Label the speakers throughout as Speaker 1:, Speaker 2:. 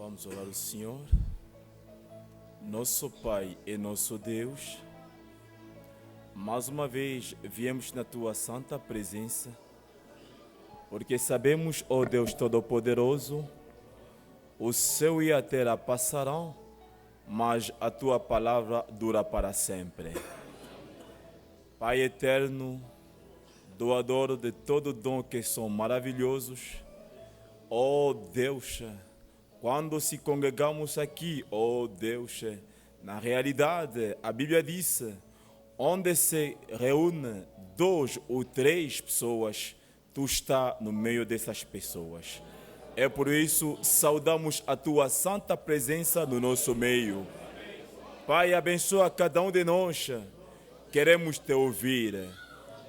Speaker 1: Vamos orar ao Senhor. Nosso Pai e nosso Deus, mais uma vez viemos na Tua santa presença, porque sabemos, ó Deus Todo-Poderoso, o céu e a terra passarão, mas a Tua palavra dura para sempre. Pai eterno, doador de todo dom que são maravilhosos, ó Deus, quando se congregamos aqui, ó Deus, na realidade, a Bíblia diz, onde se reúne 2 ou 3 pessoas, Tu está no meio dessas pessoas. É por isso, saudamos a Tua santa presença no nosso meio. Pai, abençoa cada um de nós, queremos Te ouvir.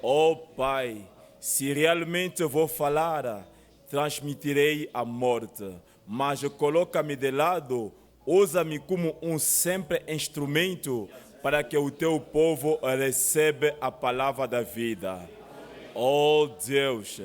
Speaker 1: Ó Pai, se realmente vou falar, transmitirei a morte, mas coloca-me de lado, usa-me como um sempre instrumento para que o Teu povo receba a palavra da vida. Ó Deus,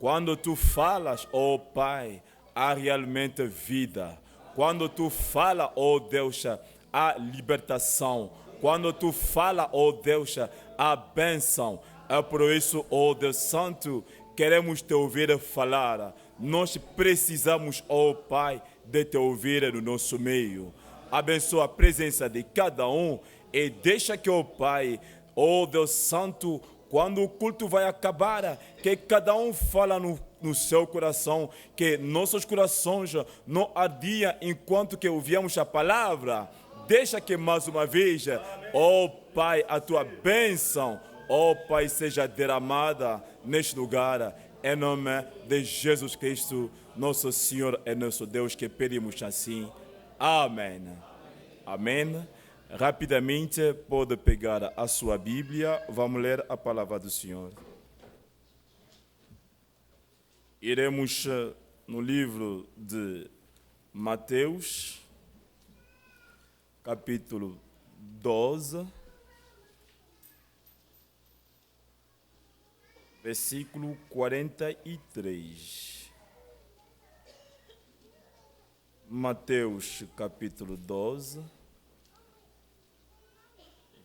Speaker 1: quando Tu falas, ó Pai, há realmente vida. Quando Tu fala, ó Deus, há libertação. Quando Tu fala, ó Deus, há bênção. É por isso, ó Deus Santo, queremos Te ouvir falar. Nós precisamos, ó Pai, de Te ouvir no nosso meio. Abençoa a presença de cada um e deixa que, ó Pai, ó Deus Santo, quando o culto vai acabar, que cada um fala no seu coração, que nossos corações não ardiam enquanto que ouvíamos a palavra. Deixa que mais uma vez, ó Pai, a Tua bênção, ó Pai, seja derramada neste lugar, em nome de Jesus Cristo, nosso Senhor e nosso Deus, que pedimos assim. Amém. Amém. Rapidamente pode pegar a sua Bíblia, vamos ler a palavra do Senhor. Iremos no livro de Mateus, capítulo 12, versículo 43. Mateus, capítulo 12,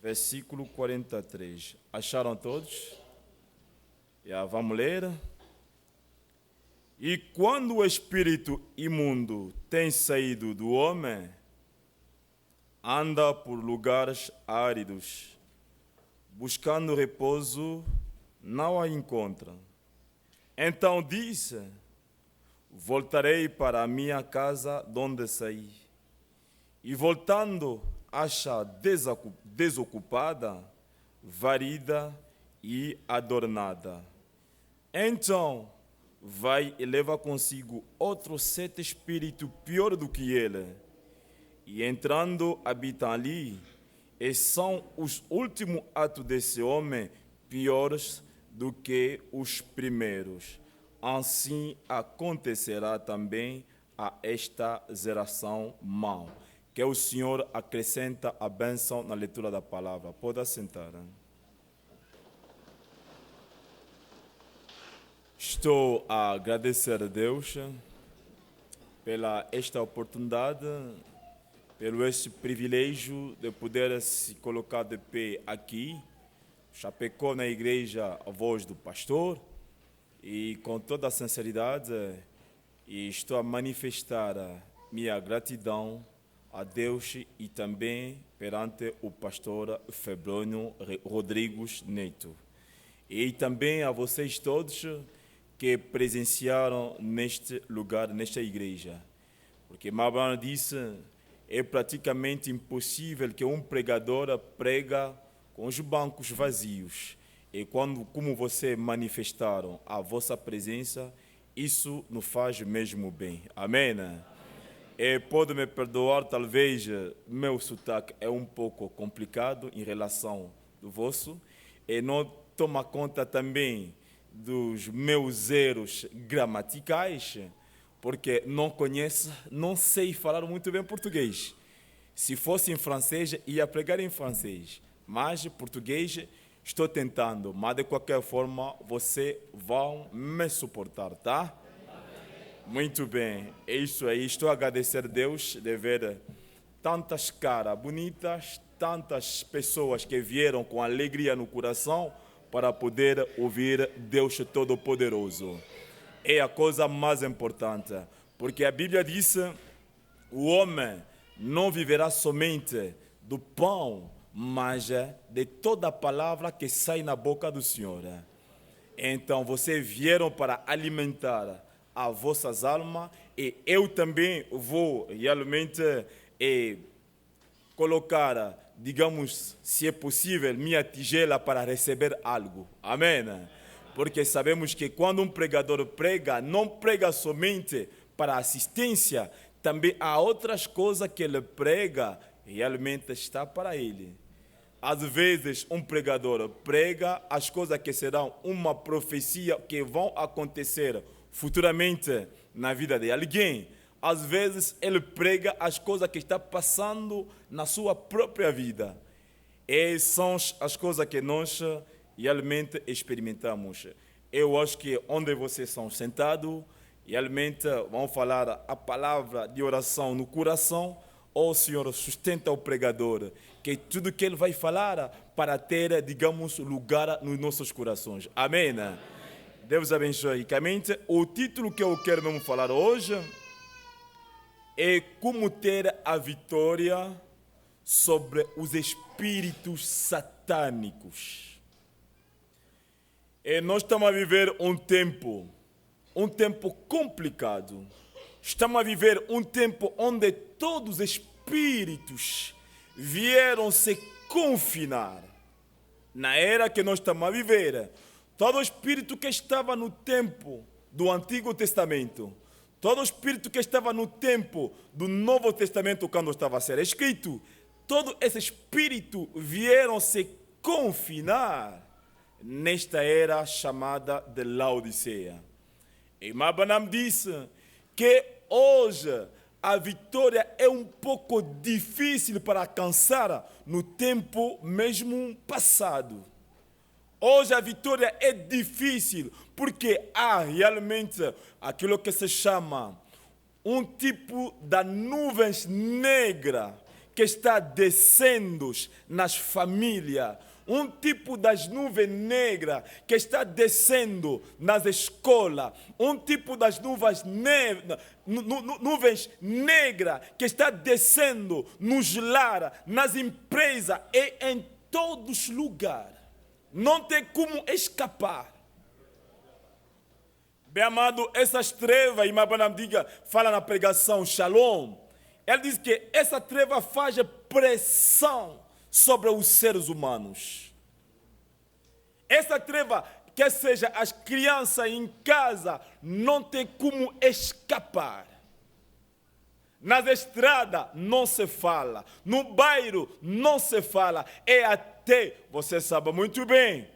Speaker 1: versículo 43. Acharam todos? Vamos ler. E quando o espírito imundo tem saído do homem, anda por lugares áridos, buscando repouso, não a encontra. Então disse: voltarei para a minha casa de onde saí. E voltando, acha desocupada, varrida e adornada. Então vai e leva consigo outro 7 espíritos pior do que ele, e entrando habitam ali, e são os últimos atos desse homem piores do que os primeiros. Assim acontecerá também a esta geração má. Que o Senhor acrescenta a bênção na leitura da palavra. Pode assentar. Estou a agradecer a Deus pela esta oportunidade, pelo este privilégio de poder se colocar de pé aqui, Chapecó, na igreja, a voz do pastor, e com toda a sinceridade, estou a manifestar minha gratidão a Deus e também perante o pastor Febrônio Rodrigues Neto. E também a vocês todos que presenciaram neste lugar, nesta igreja. Porque Mabrana disse, é praticamente impossível que um pregador prega com os bancos vazios. E como vocês manifestaram a vossa presença, isso nos faz mesmo bem. Amém? E pode me perdoar, talvez meu sotaque é um pouco complicado em relação do vosso, e não toma conta também dos meus erros gramaticais, porque não sei falar muito bem português. Se fosse em francês, ia pregar em francês, mas português estou tentando, mas de qualquer forma, vocês vão me suportar, tá? Muito bem, é isso aí. Estou a agradecer a Deus de ver tantas caras bonitas, tantas pessoas que vieram com alegria no coração para poder ouvir Deus Todo-Poderoso. É a coisa mais importante, porque a Bíblia diz: o homem não viverá somente do pão, mas de toda a palavra que sai na boca do Senhor. Então, vocês vieram para alimentar as vossas almas, e eu também vou realmente colocar, digamos, se é possível, minha tigela para receber algo. Amém? Porque sabemos que quando um pregador prega, não prega somente para assistência, também há outras coisas que ele prega, realmente está para ele. Às vezes, um pregador prega as coisas que serão uma profecia que vão acontecer futuramente na vida de alguém. Às vezes, ele prega as coisas que estão passando na sua própria vida. E são as coisas que nós realmente experimentamos. Eu acho que onde vocês estão sentados, realmente vão falar a palavra de oração no coração. O Senhor sustenta o pregador, que tudo que ele vai falar para ter, digamos, lugar nos nossos corações. Amém? Deus abençoe ricamente. O título que eu quero mesmo falar hoje é como ter a vitória sobre os espíritos satânicos. E nós estamos a viver um tempo complicado. Estamos a viver um tempo onde todos os espíritos vieram se confinar. Na era que nós estamos a viver, todo espírito que estava no tempo do Antigo Testamento, todo espírito que estava no tempo do Novo Testamento, quando estava a ser escrito, todo esse espírito vieram se confinar nesta era chamada de Laodiceia. E Mabanam disse que hoje a vitória é um pouco difícil para alcançar no tempo mesmo passado. Hoje a vitória é difícil porque há realmente aquilo que se chama um tipo de nuvens negras que está descendo nas famílias. Um tipo das nuvens negras que está descendo nas escolas. Um tipo das nuvens negras que está descendo nos lares, nas empresas e em todos os lugares. Não tem como escapar. Bem amado, essas trevas, e Mabanam diga, fala na pregação Shalom. Ele diz que essa treva faz pressão sobre os seres humanos. Essa treva, que seja as crianças em casa, não tem como escapar. Nas estradas não se fala, no bairro não se fala, e até, você sabe muito bem,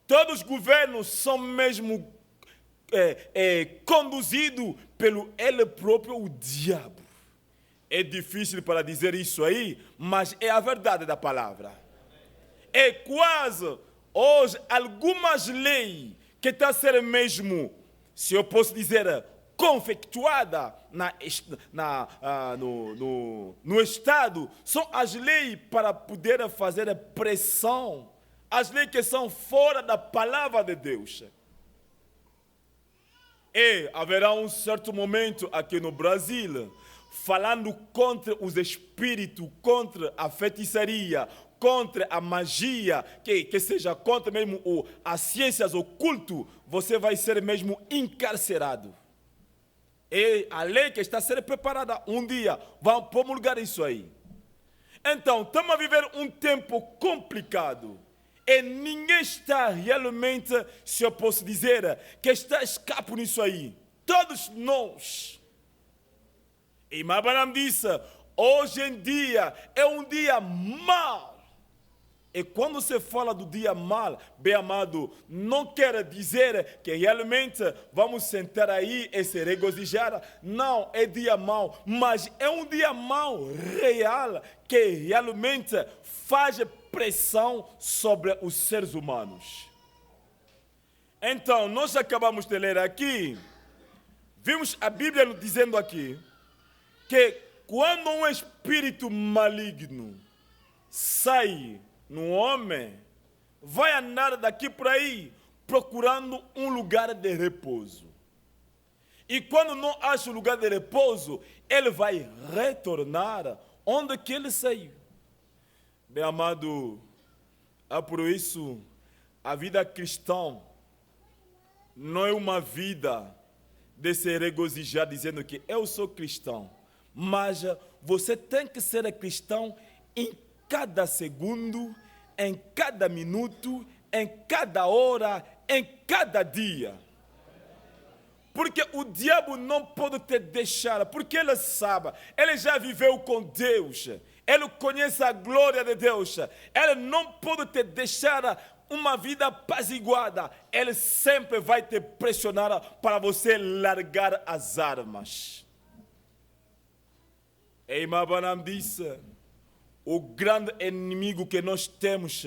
Speaker 1: todos os governos são mesmo conduzidos pelo ele próprio, o diabo. É difícil para dizer isso aí, mas é a verdade da palavra. É quase, hoje, algumas leis que estão a ser mesmo, se eu posso dizer, confectuada no Estado, são as leis para poder fazer pressão, as leis que são fora da palavra de Deus. E haverá um certo momento aqui no Brasil, falando contra os espíritos, contra a feitiçaria, contra a magia, que seja contra mesmo as ciências ocultas, você vai ser mesmo encarcerado. E a lei que está a ser preparada um dia, vai promulgar isso aí. Então, estamos a viver um tempo complicado. E ninguém está realmente, se eu posso dizer, que está a escape nisso aí. Todos nós. E Mabanam disse, hoje em dia é um dia mau. E quando se fala do dia mal, bem amado, não quer dizer que realmente vamos sentar aí e se regozijar. Não, é dia mau, mas é um dia mau real que realmente faz pressão sobre os seres humanos. Então, nós acabamos de ler aqui, Vimos a Bíblia nos dizendo aqui que quando um espírito maligno sai no homem, vai andar daqui por aí procurando um lugar de repouso. E quando não acha um lugar de repouso, ele vai retornar onde que ele saiu. Bem amado, é por isso a vida cristã não é uma vida de se regozijar dizendo que eu sou cristão. Mas você tem que ser cristão em cada segundo, em cada minuto, em cada hora, em cada dia. Porque o diabo não pode te deixar, porque ele sabe, ele já viveu com Deus, ele conhece a glória de Deus, ele não pode te deixar uma vida apaziguada, ele sempre vai te pressionar para você largar as armas. E Mabanam disse, o grande inimigo que nós temos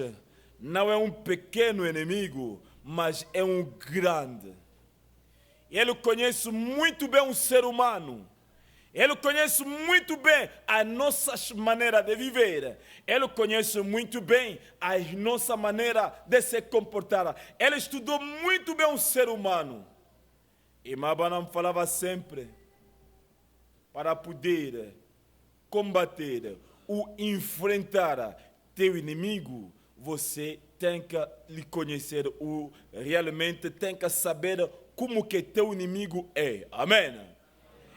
Speaker 1: não é um pequeno inimigo, mas é um grande. Ele conhece muito bem o ser humano. Ele conhece muito bem a nossa maneira de viver. Ele conhece muito bem a nossa maneira de se comportar. Ele estudou muito bem o ser humano. E Mabanam falava sempre, para poder combater ou enfrentar teu inimigo, você tem que lhe conhecer ou realmente tem que saber como que teu inimigo é. Amém?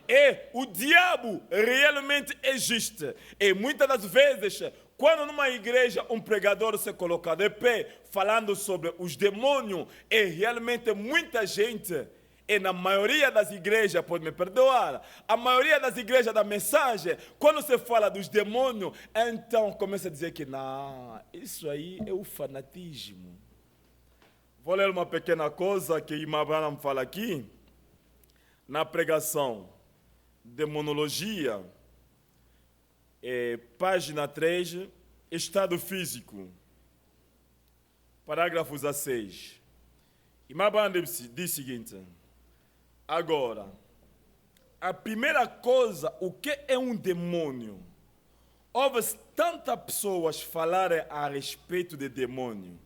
Speaker 1: E o diabo realmente existe. E muitas das vezes, quando numa igreja um pregador se coloca de pé falando sobre os demônios, e realmente muita gente, e na maioria das igrejas, pode me perdoar, a maioria das igrejas da mensagem, quando se fala dos demônios, então começa a dizer que não, isso aí é o fanatismo. Vou ler uma pequena coisa que Imabranham fala aqui, na pregação Demonologia, página 3, Estado Físico, parágrafos a 6. Imabranham diz o seguinte, agora, a primeira coisa, o que é um demônio? Ouve tantas pessoas falarem a respeito de demônio.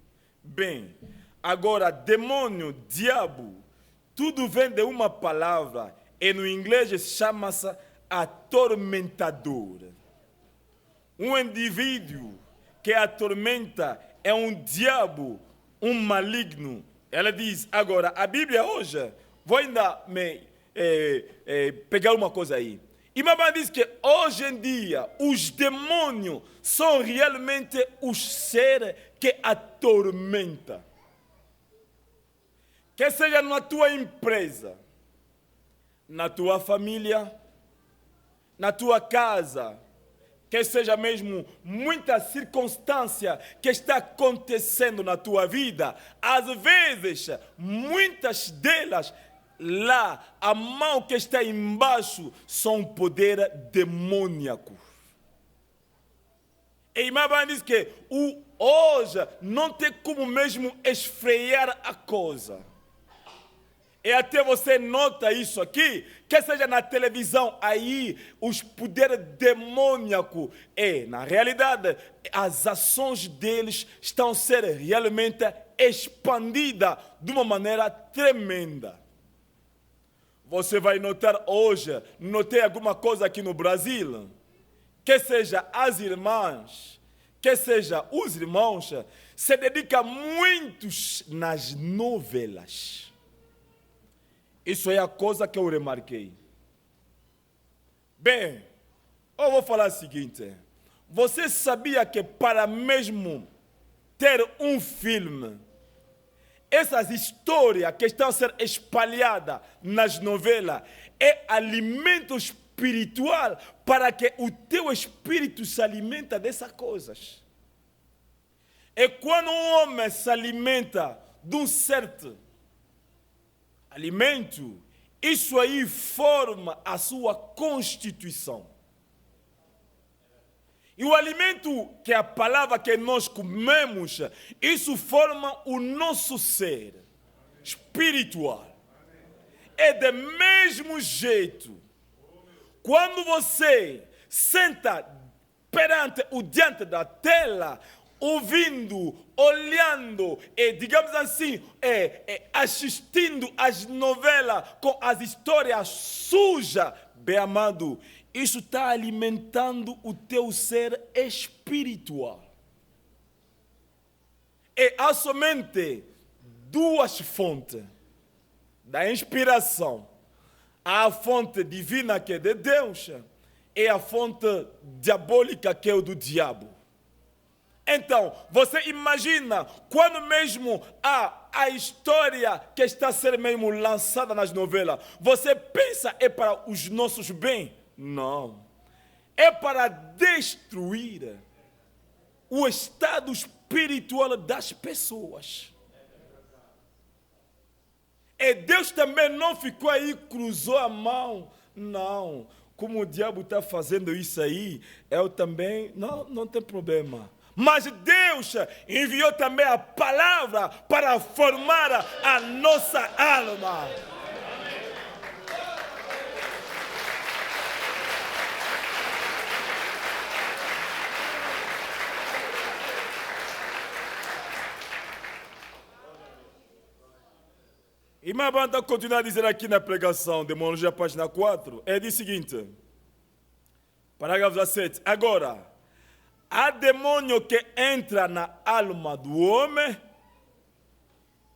Speaker 1: Bem, agora, demônio, diabo, tudo vem de uma palavra, e no inglês chama-se atormentador. Um indivíduo que atormenta é um diabo, um maligno. Ela diz, agora, a Bíblia hoje, vou ainda pegar uma coisa aí. E Mabá diz que hoje em dia os demônios são realmente os seres que atormentam. Que seja na tua empresa, na tua família, na tua casa, que seja mesmo muita circunstância que está acontecendo na tua vida, às vezes, muitas delas, lá, a mão que está embaixo, são poder demoníaco. E Imabá diz que hoje não tem como mesmo esfriar a coisa. E até você nota isso aqui, que seja na televisão, aí os poderes demoníacos. E, na realidade, as ações deles estão sendo realmente expandidas de uma maneira tremenda. Você vai notar hoje, notei alguma coisa aqui no Brasil, que seja as irmãs, que seja os irmãos, se dedicam muitos nas novelas. Isso é a coisa que eu remarquei. Bem, eu vou falar o seguinte. Você sabia que para mesmo ter um filme, essas histórias que estão a ser espalhadas nas novelas, é alimento espiritual para que o teu espírito se alimente dessas coisas. E quando um homem se alimenta de um certo alimento, isso aí forma a sua constituição. E o alimento, que é a palavra que nós comemos, isso forma o nosso ser espiritual. É do mesmo jeito. Quando você senta diante da tela, ouvindo, olhando e, digamos assim, assistindo às novelas com as histórias sujas, bem amado, isso está alimentando o teu ser espiritual. E há somente duas fontes da inspiração. Há a fonte divina que é de Deus e a fonte diabólica que é o do diabo. Então, você imagina, quando mesmo há a história que está a ser mesmo lançada nas novelas, você pensa é para os nossos bens? Não. É para destruir o estado espiritual das pessoas. E Deus também não ficou aí, cruzou a mão. Não. Como o diabo está fazendo isso aí, eu também, não tem problema. Mas Deus enviou também a palavra para formar a nossa alma. E minha banda continua a dizer aqui na pregação, Demonologia, página 4, diz o seguinte, parágrafo 17, agora, há demônio que entra na alma do homem,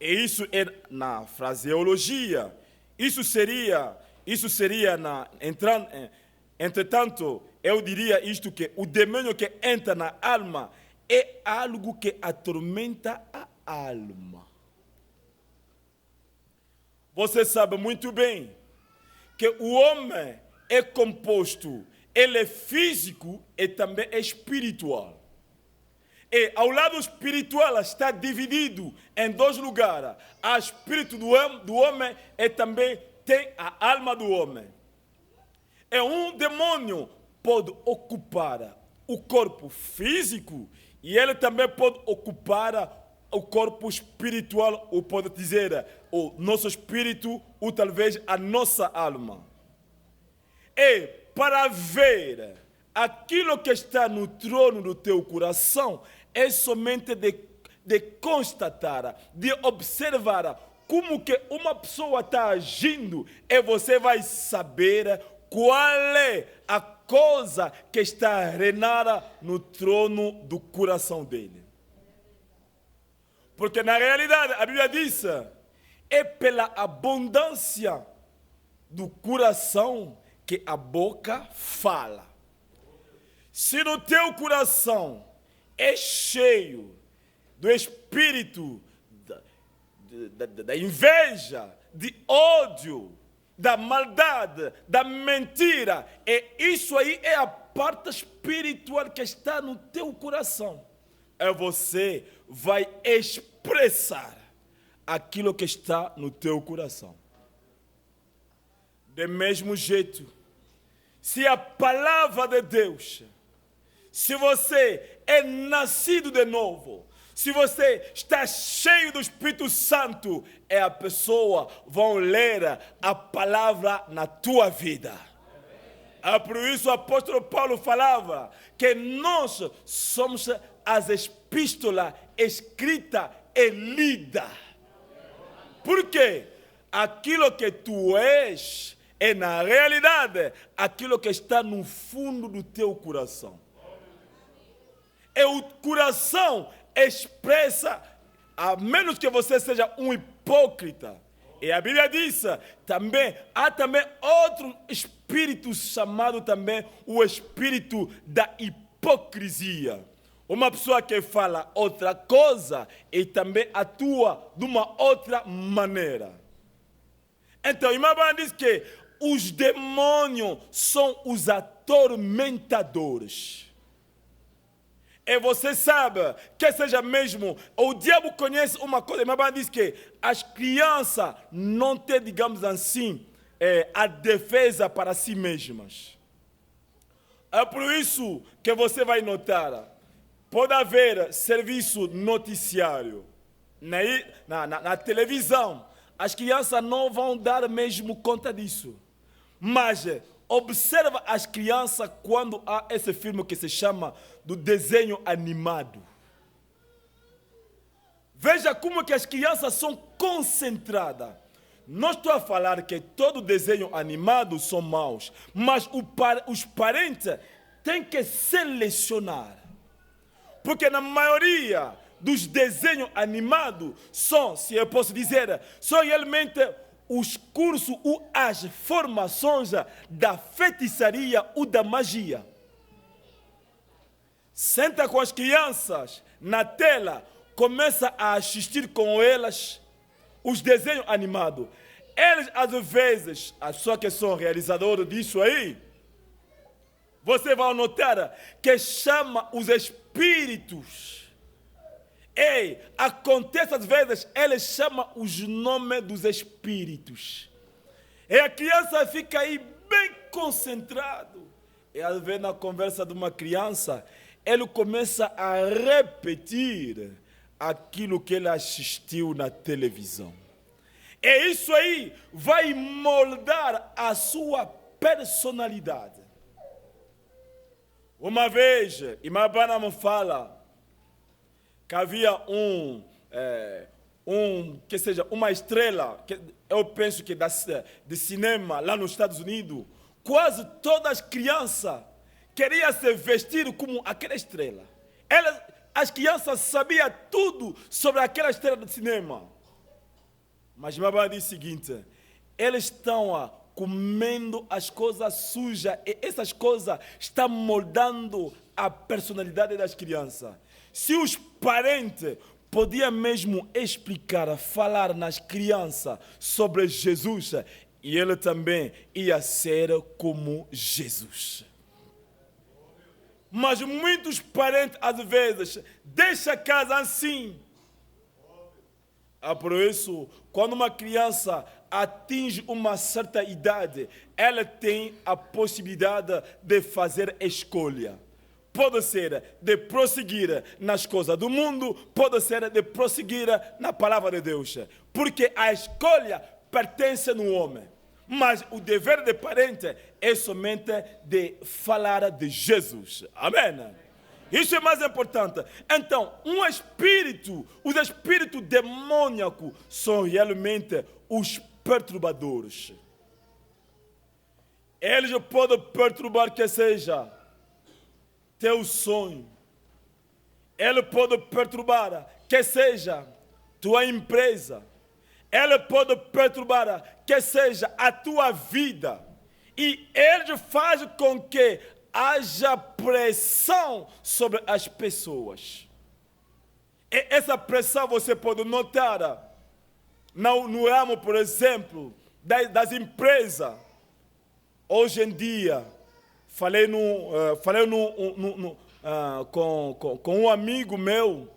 Speaker 1: e isso é na fraseologia, isso seria entretanto, eu diria isto que o demônio que entra na alma é algo que atormenta a alma. Você sabe muito bem que o homem é composto, ele é físico e também é espiritual. E ao lado espiritual está dividido em dois lugares. O espírito do homem e também tem a alma do homem. E um demônio pode ocupar o corpo físico e ele também pode ocupar o corpo espiritual, ou pode dizer o nosso espírito, ou talvez a nossa alma. E para ver aquilo que está no trono do teu coração, é somente de constatar, de observar como que uma pessoa está agindo, e você vai saber qual é a coisa que está a reinar no trono do coração dele. Porque na realidade a Bíblia diz, é pela abundância do coração que a boca fala. Se no teu coração é cheio do espírito da inveja, de ódio, da maldade, da mentira, e isso aí é a parte espiritual que está no teu coração. Você vai expressar aquilo que está no teu coração. Do mesmo jeito, se a palavra de Deus, se você é nascido de novo, se você está cheio do Espírito Santo, a pessoa vai ler a palavra na tua vida. Por isso o apóstolo Paulo falava que nós somos as epístolas escritas e lidas. Por quê? Aquilo que tu és é na realidade aquilo que está no fundo do teu coração. E o coração expressa, a menos que você seja um hipócrita. E a Bíblia diz também, há também outro espírito chamado também o espírito da hipocrisia. Uma pessoa que fala outra coisa e também atua de uma outra maneira. Então, irmã diz que os demônios são os atormentadores. E você sabe que seja mesmo, o diabo conhece uma coisa, irmã diz que as crianças não têm, digamos assim, a defesa para si mesmas. É por isso que você vai notar, pode haver serviço noticiário na televisão. as crianças não vão dar mesmo conta disso. Mas observa as crianças quando há esse filme que se chama do desenho animado. Veja como que as crianças são concentradas. Não estou a falar que todo desenho animado são maus, mas os parentes têm que selecionar. Porque na maioria dos desenhos animados são, se eu posso dizer, são realmente os cursos ou as formações da feitiçaria ou da magia. Senta com as crianças na tela, começa a assistir com elas os desenhos animados. Eles, às vezes, as pessoas que são realizadoras disso aí, você vai notar que chama os espíritos. Ei, acontece às vezes, eles chamam os nomes dos espíritos. E a criança fica aí bem concentrado. E às vezes na conversa de uma criança, ele começa a repetir aquilo que ele assistiu na televisão. E isso aí vai moldar a sua personalidade. Uma vez, Imabana me fala que havia uma estrela, que eu penso que de cinema lá nos Estados Unidos, quase todas as crianças queriam se vestir como aquela estrela. As crianças sabiam tudo sobre aquela estrela do cinema. Mas Imabana diz o seguinte, eles estão comendo as coisas sujas e essas coisas estão moldando a personalidade das crianças. Se os parentes podiam mesmo explicar, falar nas crianças sobre Jesus, e ele também ia ser como Jesus. Mas muitos parentes, às vezes, deixam a casa assim. Por isso, quando uma criança atinge uma certa idade, ela tem a possibilidade de fazer escolha. Pode ser de prosseguir nas coisas do mundo, pode ser de prosseguir na palavra de Deus. Porque a escolha pertence no homem. Mas o dever de parente é somente de falar de Jesus. Amém? Isso é mais importante. Então, os espíritos demônicos são realmente os perturbadores. Eles podem perturbar que seja teu sonho. Ele pode perturbar que seja tua empresa. Ele pode perturbar que seja a tua vida. E ele faz com que haja pressão sobre as pessoas. E essa pressão você pode notar no ramo, por exemplo, das Hoje em dia, falei com um amigo meu,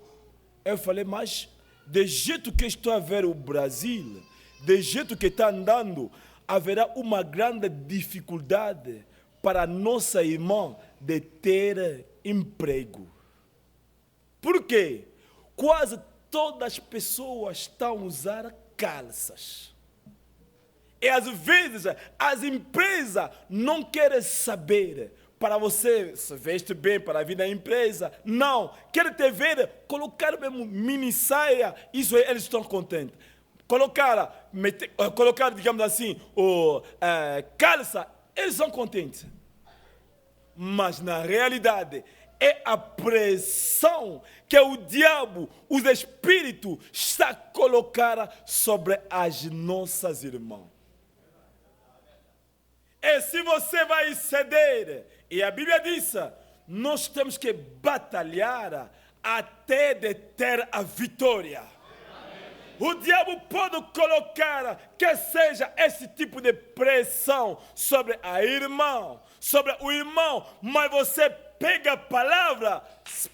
Speaker 1: eu falei, mas de jeito que estou a ver o Brasil, de jeito que está andando, haverá uma grande dificuldade para nossa irmã de ter emprego. Por quê? Quase todas as pessoas estão a usar calças. E às vezes as empresas não querem saber para você se veste bem para vir na empresa. Não, querem te ver colocar mesmo mini saia, isso aí eles estão contentes. Colocar, digamos assim, calça, eles são contentes. Mas na realidade é a pressão que o diabo, os espíritos, está a colocar sobre as nossas irmãs. E se você vai ceder, e a Bíblia diz, nós temos que batalhar até de ter a vitória. O diabo pode colocar que seja esse tipo de pressão sobre a irmã, sobre o irmão, mas você pega a palavra,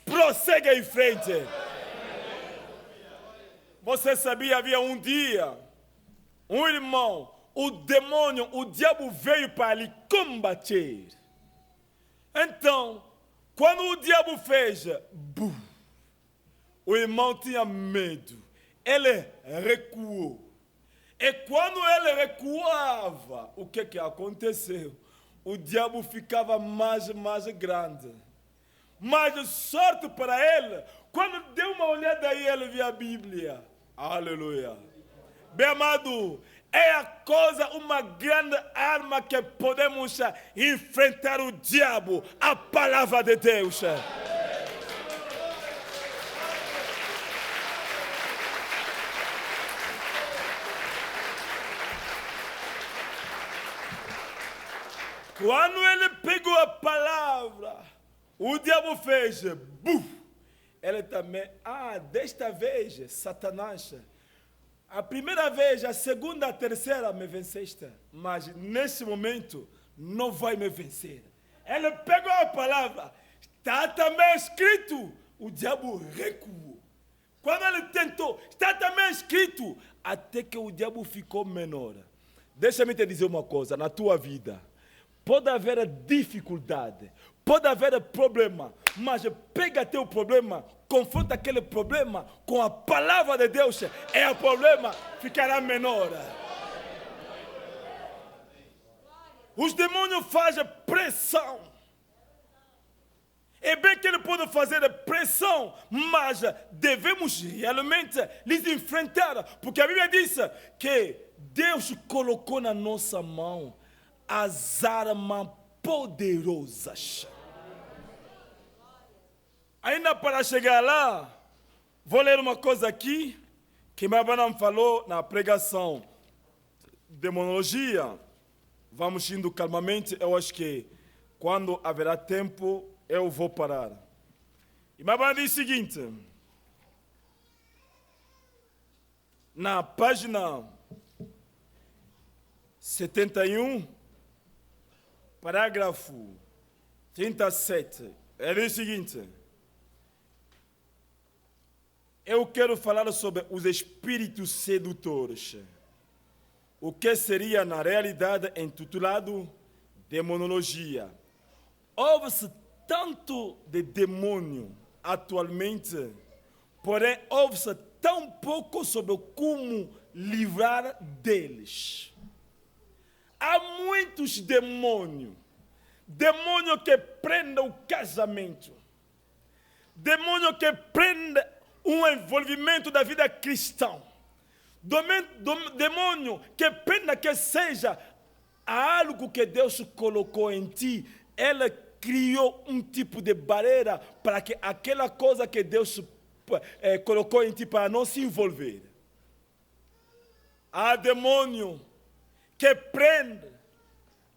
Speaker 1: prossegue em frente. Você sabia, havia um dia, um irmão, o demônio, o diabo veio para lhe combater. Então, quando o diabo fez, o irmão tinha medo. Ele recuou. E quando ele recuava, o que aconteceu? O diabo ficava mais grande. Mas sorte para ele, quando deu uma olhada aí, ele viu a Bíblia. Aleluia. Bem amado, é uma grande arma que podemos enfrentar o diabo, a palavra de Deus. Quando ele pegou a palavra, o diabo fez, buf! Ele também, desta vez, Satanás, a primeira vez, a segunda, a terceira me venceste, mas nesse momento não vai me vencer. Ele pegou a palavra, está também escrito, o diabo recuou. Quando ele tentou, está também escrito, até que o diabo ficou menor. Deixa-me te dizer uma coisa, na tua vida, pode haver dificuldade, pode haver problema, mas pega teu problema, confronta aquele problema com a palavra de Deus, e o problema ficará menor. Os demônios fazem pressão. É bem que ele pode fazer pressão, mas devemos realmente lhes enfrentar, porque a Bíblia diz que Deus colocou na nossa mão as armas poderosas. Ainda para chegar lá, vou ler uma coisa aqui, que Mabanam falou na pregação demonologia. Vamos indo calmamente, eu acho que quando haverá tempo, eu vou parar. E Mabanam diz o seguinte, na página 71, parágrafo 37, ele diz o seguinte, eu quero falar sobre os espíritos sedutores. O que seria, na realidade, intitulado demonologia. Houve-se tanto de demônio atualmente, porém houve-se tão pouco sobre como livrar deles. Há muitos demônios. Demônio que prende o casamento. Demônio que prende um envolvimento da vida cristã. Demônio que prende que seja algo que Deus colocou em ti. Ele criou um tipo de barreira para que aquela coisa que Deus colocou em ti para não se envolver. Há demônio que prende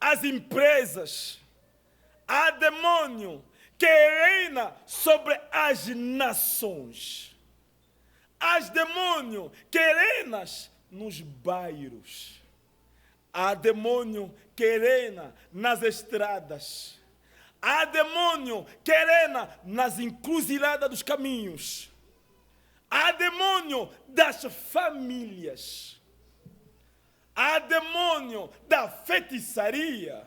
Speaker 1: as empresas. Há demônio que reina sobre as nações. Há demônio que reina nos bairros. Há demônio que reina nas estradas. Há demônio que reina nas encruzilhadas dos caminhos. Há demônio das famílias. Há demônio da feitiçaria.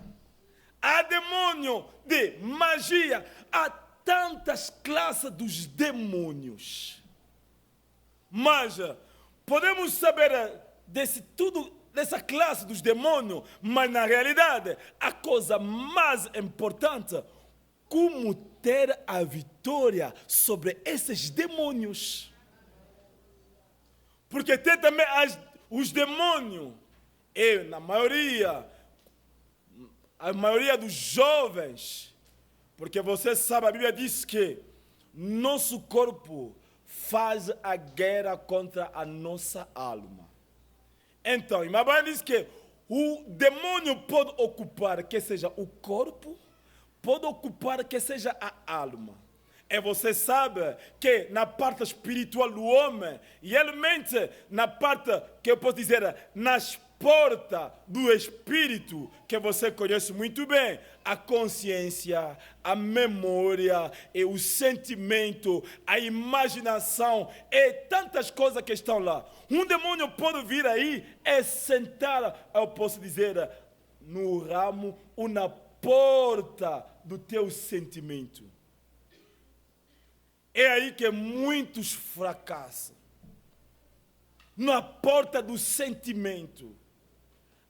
Speaker 1: Há demônio de magia. Há tantas classes dos demônios. Mas podemos saber dessa classe dos demônios, mas na realidade a coisa mais importante, como ter a vitória sobre esses demônios. Porque tem também os demônios, e na maioria, a maioria dos jovens, porque você sabe, a Bíblia diz que nosso corpo faz a guerra contra a nossa alma. Então, a Bíblia diz que o demônio pode ocupar que seja o corpo, pode ocupar que seja a alma. E você sabe que na parte espiritual do homem, e realmente na parte, que eu posso dizer, nas portas do espírito, que você conhece muito bem, a consciência, a memória, e o sentimento, a imaginação, e tantas coisas que estão lá. Um demônio pode vir aí e sentar, eu posso dizer, no ramo ou na porta do teu sentimento. É aí que muitos fracassam. na porta do sentimento.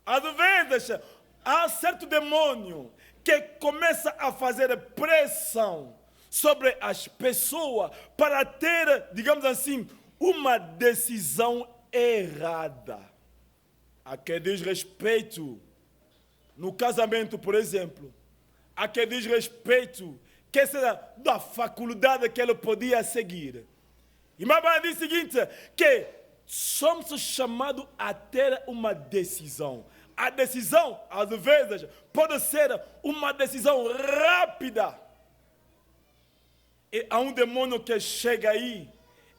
Speaker 1: Às vezes, há certo demônio que começa a fazer pressão sobre as pessoas para ter, digamos assim, uma decisão errada. A que diz respeito no casamento, por exemplo, a que diz respeito que seja da faculdade que ele podia seguir. E Mabá diz o seguinte, que somos chamados a ter uma decisão. A decisão, às vezes, pode ser uma decisão rápida. E há um demônio que chega aí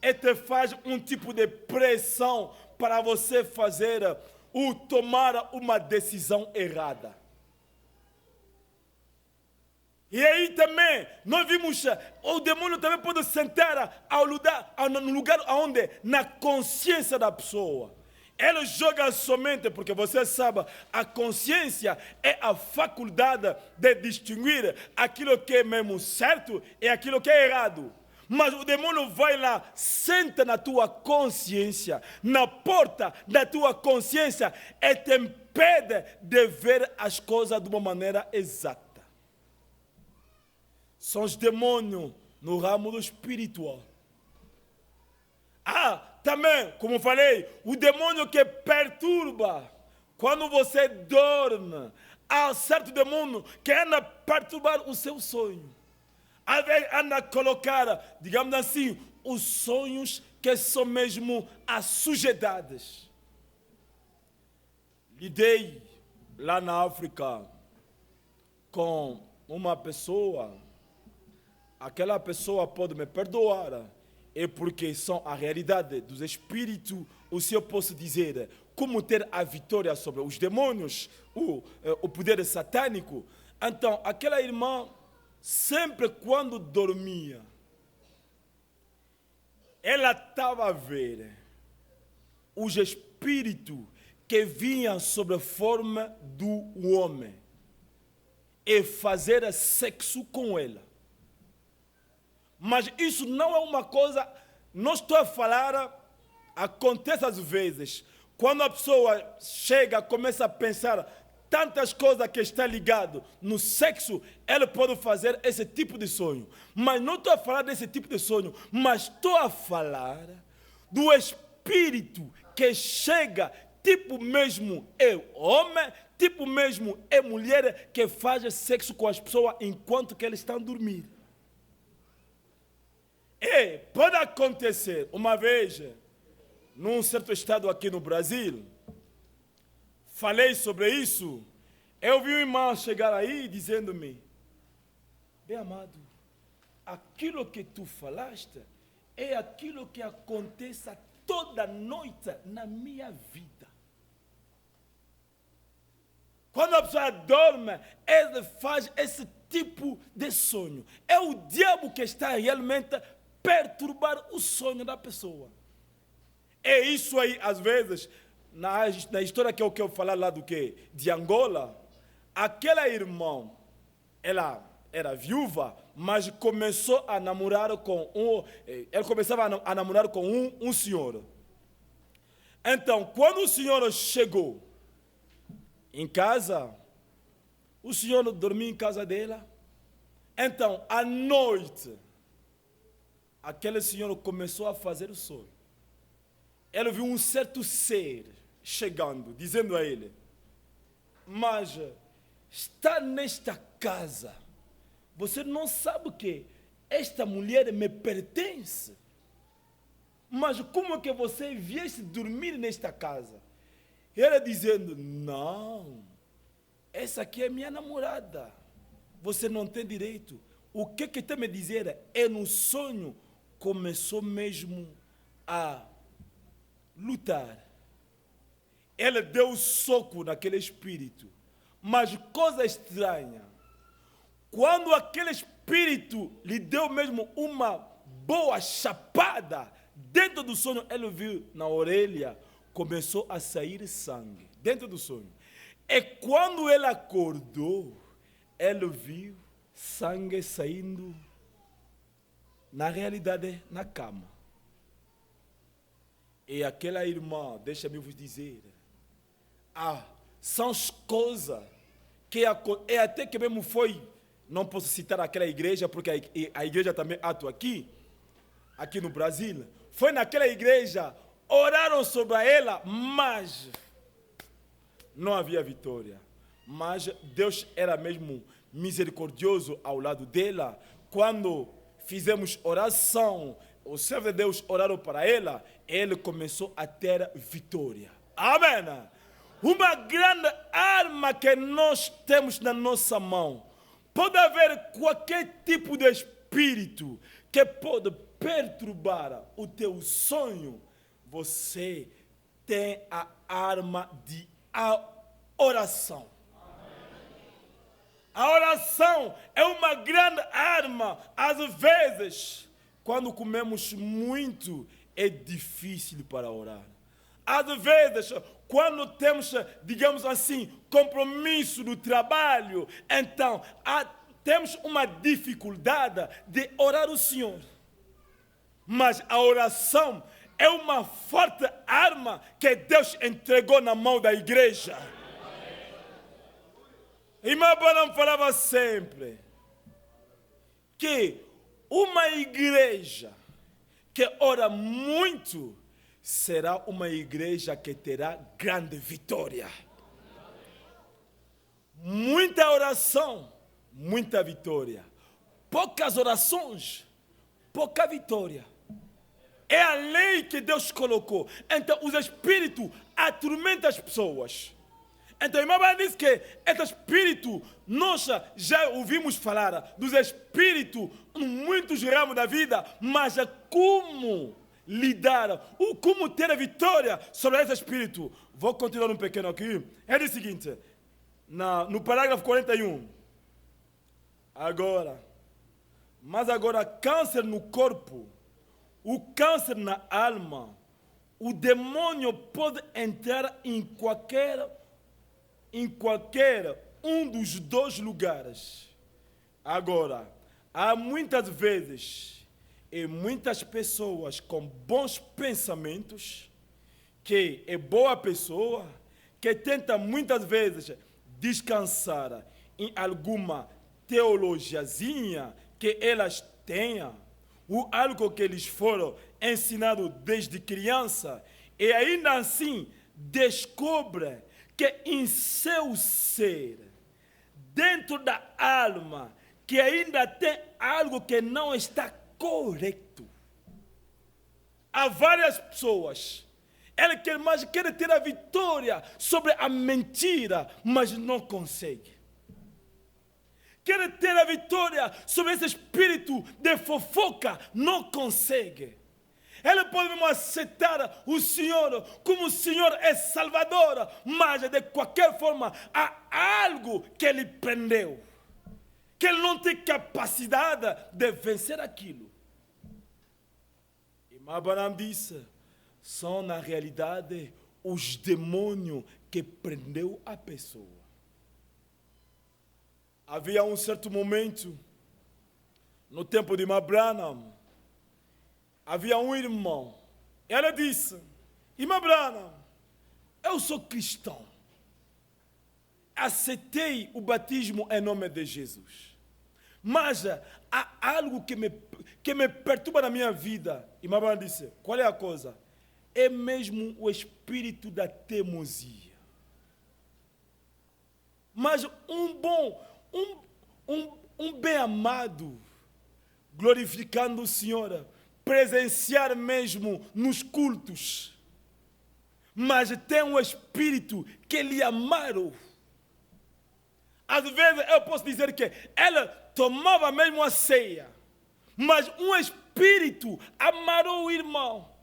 Speaker 1: e te faz um tipo de pressão para você fazer ou tomar uma decisão errada. E aí também, nós vimos, o demônio também pode sentar no lugar onde? Na consciência da pessoa. Ele joga somente, porque você sabe, a consciência é a faculdade de distinguir aquilo que é mesmo certo e aquilo que é errado. Mas o demônio vai lá, senta na tua consciência, na porta da tua consciência e te impede de ver as coisas de uma maneira exata. São os demônios no ramo do espiritual. Também, como falei, o demônio que perturba. Quando você dorme, há certo demônio que anda a perturbar o seu sonho. Às vezes anda a colocar, digamos assim, os sonhos que são mesmo as sujidades. Lidei lá na África com uma pessoa. Aquela pessoa pode me perdoar, é porque são a realidade dos espíritos, ou se eu posso dizer, como ter a vitória sobre os demônios, o poder satânico. Então, aquela irmã, sempre quando dormia, ela estava a ver os espíritos que vinham sob a forma do homem e fazer sexo com ela. Mas isso não é uma coisa, não estou a falar, acontece às vezes, quando a pessoa chega, começa a pensar tantas coisas que está ligado no sexo, ela pode fazer esse tipo de sonho. Mas não estou a falar desse tipo de sonho, mas estou a falar do espírito que chega, tipo mesmo é homem, tipo mesmo é mulher, que faz sexo com as pessoas enquanto que eles estão dormindo. E pode acontecer, uma vez, num certo estado aqui no Brasil, falei sobre isso, eu vi uma irmã chegar aí dizendo-me, bem amado, aquilo que tu falaste é aquilo que acontece toda noite na minha vida. Quando a pessoa dorme, ele faz esse tipo de sonho. É o diabo que está realmente perturbar o sonho da pessoa. É isso aí, às vezes, na história que eu quero falar lá do que? De Angola, aquela irmã, ela era viúva, mas começou a namorar com ela começava a namorar com um senhor. Então, quando o senhor chegou em casa, o senhor dormia em casa dela. Então, à noite, aquele senhor começou a fazer o sonho. Ele viu um certo ser chegando, dizendo a ele, mas está nesta casa, você não sabe que esta mulher me pertence? Mas como que você viesse dormir nesta casa? Ele dizendo, não, essa aqui é minha namorada, você não tem direito. O que está me dizer é no sonho, começou mesmo a lutar. Ele deu um soco naquele espírito. Mas coisa estranha, quando aquele espírito lhe deu mesmo uma boa chapada, dentro do sonho ele viu na orelha, começou a sair sangue, dentro do sonho. E quando ele acordou, ele viu sangue saindo, na realidade, na cama. E aquela irmã, deixa-me vos dizer, são as coisas que até que mesmo foi, não posso citar aquela igreja, porque a igreja também atua aqui no Brasil. Foi naquela igreja, oraram sobre ela, mas não havia vitória. Mas Deus era mesmo misericordioso ao lado dela. Quando fizemos oração, o servo de Deus oraram para ela, ele começou a ter vitória. Amém. Uma grande arma que nós temos na nossa mão. Pode haver qualquer tipo de espírito que pode perturbar o teu sonho. Você tem a arma de oração. A oração é uma grande arma. Às vezes, quando comemos muito, é difícil para orar. Às vezes, quando temos, digamos assim, compromisso do trabalho, então temos uma dificuldade de orar o Senhor. Mas a oração é uma forte arma que Deus entregou na mão da igreja. Irmã Branham falava sempre que uma igreja que ora muito será uma igreja que terá grande vitória. Muita oração, muita vitória. Poucas orações, pouca vitória. É a lei que Deus colocou. Então os espíritos atormentam as pessoas. Então, a irmã diz que esse espírito, nós já ouvimos falar dos espíritos em muitos ramos da vida, mas como lidar, como ter a vitória sobre esse espírito? Vou continuar um pequeno aqui. É o seguinte, no parágrafo 41. Mas agora, câncer no corpo, o câncer na alma, o demônio pode entrar em qualquer um dos dois lugares. Agora, há muitas vezes e muitas pessoas com bons pensamentos, que é boa pessoa, que tenta muitas vezes descansar em alguma teologiazinha que elas tenham, ou algo que eles foram ensinados desde criança, e ainda assim descobre que em seu ser, dentro da alma, que ainda tem algo que não está correto. Há várias pessoas, ela quer ter a vitória sobre a mentira, mas não consegue. Quer ter a vitória sobre esse espírito de fofoca, não consegue. Ela pode mesmo aceitar o Senhor como o Senhor é Salvador, mas de qualquer forma há algo que lhe prendeu, que ele não tem capacidade de vencer aquilo. E Mabaram disse, são na realidade os demônios que prendeu a pessoa. Havia um certo momento, no tempo de Mabaram, havia um irmão. Ela disse, irmã Branham, eu sou cristão. Aceitei o batismo em nome de Jesus. Mas há algo que me perturba na minha vida. Irmã Branham disse, qual é a coisa? É mesmo o espírito da teimosia. Mas um bem amado, glorificando o Senhor, presenciar mesmo nos cultos, mas tem um espírito que lhe amaram. Às vezes eu posso dizer que ela tomava mesmo a ceia, mas um espírito amarou o irmão.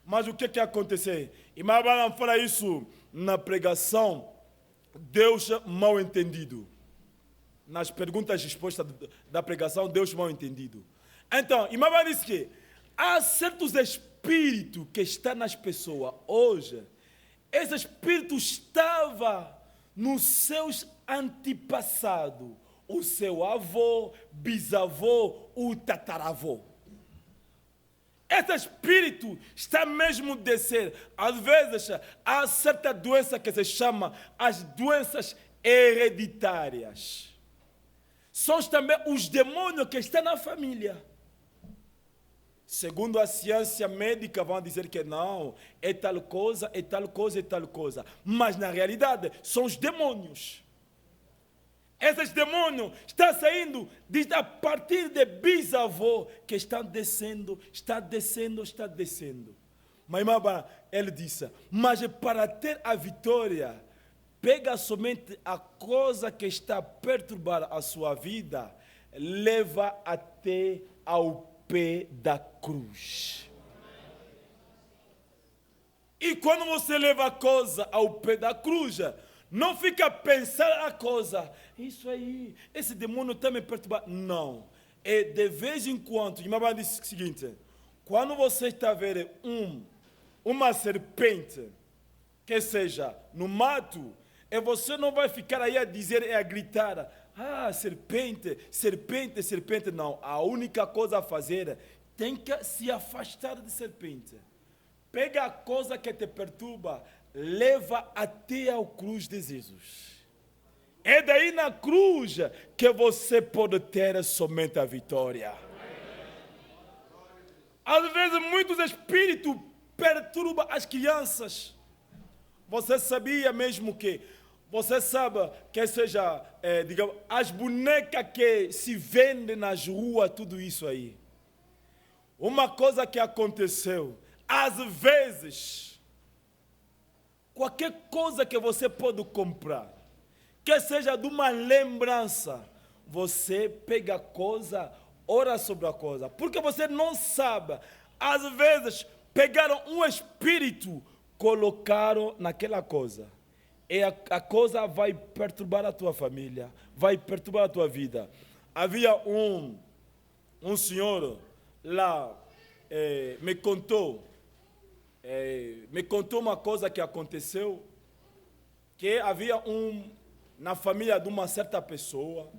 Speaker 1: Mas o que aconteceu? Irmã Branham fala isso na pregação, Deus mal entendido. Nas perguntas e respostas da pregação, Deus mal entendido. Então, irmã disse que há certos espíritos que estão nas pessoas hoje. Esse espírito estava nos seus antepassados, o seu avô, bisavô, o tataravô. esse espírito está mesmo descer. Às vezes, há certa doença que se chama as doenças hereditárias. São também os demônios que estão na família. Segundo a ciência médica, vão dizer que não, é tal coisa, é tal coisa, é tal coisa. Mas, na realidade, são os demônios. Esses demônios estão saindo desde a partir de bisavô, que estão descendo, está descendo, está descendo. Mas, irmã, ele disse, mas para ter a vitória, pega somente a coisa que está a perturbar a sua vida, leva até ao pé da cruz. E quando você leva a coisa ao pé da cruz, não fica a pensar a coisa, isso aí, esse demônio está me perturbando. Não. É de vez em quando, e minha diz o seguinte, quando você está a ver uma serpente, que seja no mato, e você não vai ficar aí a dizer e a gritar, serpente, serpente, serpente. Não, a única coisa a fazer tem que se afastar de serpente. Pega a coisa que te perturba, leva até a cruz de Jesus. É daí na cruz que você pode ter somente a vitória. Às vezes muitos espíritos perturbam as crianças. Você sabia mesmo que, você sabe que seja, digamos, as bonecas que se vendem nas ruas, tudo isso aí. Uma coisa que aconteceu, às vezes, qualquer coisa que você pode comprar, que seja de uma lembrança, você pega a coisa, ora sobre a coisa, porque você não sabe, às vezes, pegaram um espírito, colocaram naquela coisa. E a coisa vai perturbar a tua família, vai perturbar a tua vida. Havia um senhor lá, me contou uma coisa que aconteceu, que havia na família de uma certa pessoa,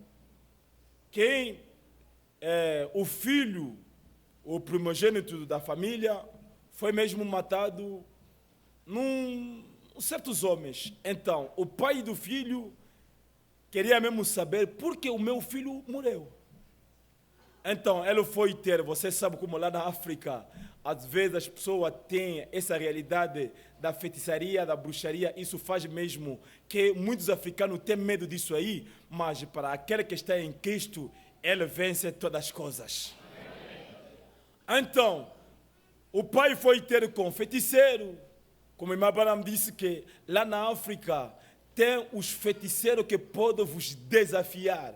Speaker 1: que o filho, o primogênito da família, foi mesmo matado certos homens. Então, o pai do filho queria mesmo saber por que o meu filho morreu. Então, ele foi ter, você sabe como lá na África, às vezes as pessoas têm essa realidade da feitiçaria, da bruxaria, isso faz mesmo que muitos africanos têm medo disso aí, mas para aquele que está em Cristo, ele vence todas as coisas. Então, o pai foi ter com feiticeiro. Como o irmão Branham disse que lá na África tem os feiticeiros que podem vos desafiar.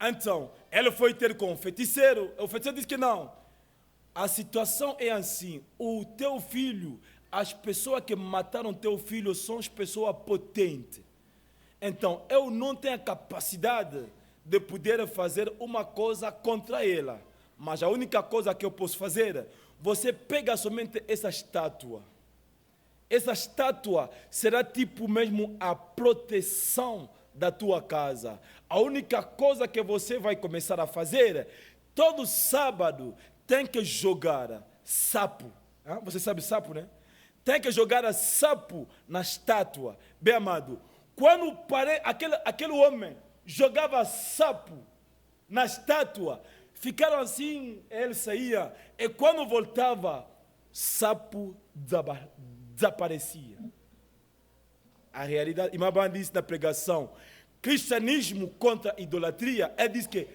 Speaker 1: Então, ele foi ter com o feiticeiro disse que não. A situação é assim, o teu filho, as pessoas que mataram teu filho são as pessoas potentes. Então, eu não tenho a capacidade de poder fazer uma coisa contra ela. Mas a única coisa que eu posso fazer, você pega somente essa estátua. Essa estátua será tipo mesmo a proteção da tua casa. A única coisa que você vai começar a fazer, todo sábado tem que jogar sapo. Você sabe sapo, né? Tem que jogar sapo na estátua. Bem amado, quando aquele homem jogava sapo na estátua, ficaram assim, ele saía, e quando voltava, sapo desaparecia. A realidade, irmã Ban disse na pregação, cristianismo contra a idolatria, ele diz que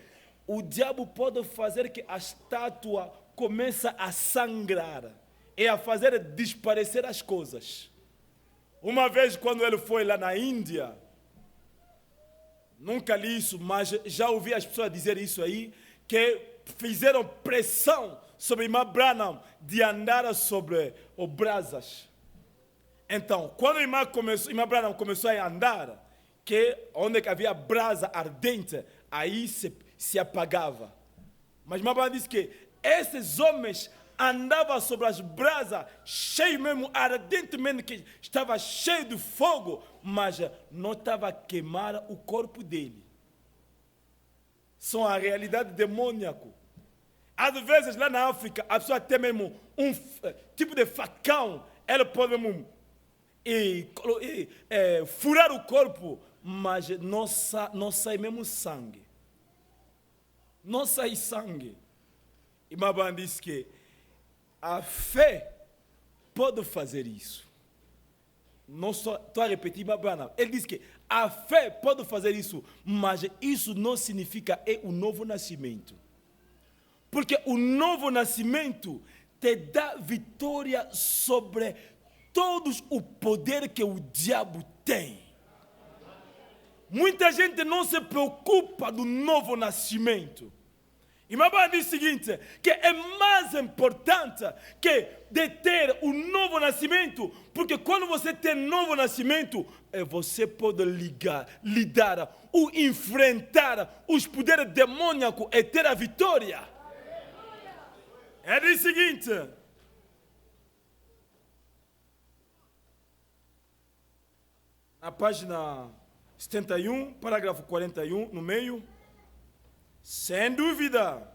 Speaker 1: o diabo pode fazer que a estátua comece a sangrar e a fazer desaparecer as coisas. Uma vez, quando ele foi lá na Índia, nunca li isso, mas já ouvi as pessoas dizer isso aí, que fizeram pressão sobre irmã Branham de andar sobre os brasas. Então, quando irmã Branham começou a andar, que onde havia brasa ardente, aí se apagava. Mas irmã Branham disse que esses homens andavam sobre as brasas, cheio mesmo, ardentemente, que estava cheio de fogo, mas não estava a queimar o corpo dele. São a realidade demoníaca. Às vezes lá na África, a pessoa tem mesmo um tipo de facão, ela pode mesmo furar o corpo, mas não sai mesmo sangue. Não sai sangue. E Maban diz que a fé pode fazer isso. Não só, estou a repetir, Maban. Ele diz que a fé pode fazer isso, mas isso não significa o novo nascimento. Porque o novo nascimento te dá vitória sobre todos o poder que o diabo tem. Muita gente não se preocupa do novo nascimento. E Maban diz o seguinte, que é mais importante que de ter o novo nascimento, porque quando você tem novo nascimento, você pode lidar ou enfrentar os poderes demoníacos e ter a vitória. É o seguinte, na página 71, parágrafo 41, no meio, sem dúvida,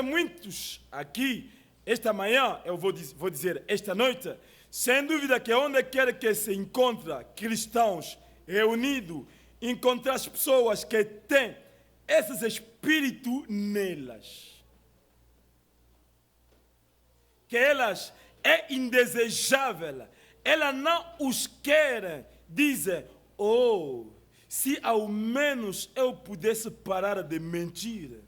Speaker 1: muitos aqui, esta manhã, eu vou dizer esta noite, sem dúvida que onde quer que se encontre cristãos reunidos, encontrar as pessoas que têm esses espíritos nelas. Que elas é indesejável, ela não os quer, dizem, se ao menos eu pudesse parar de mentir,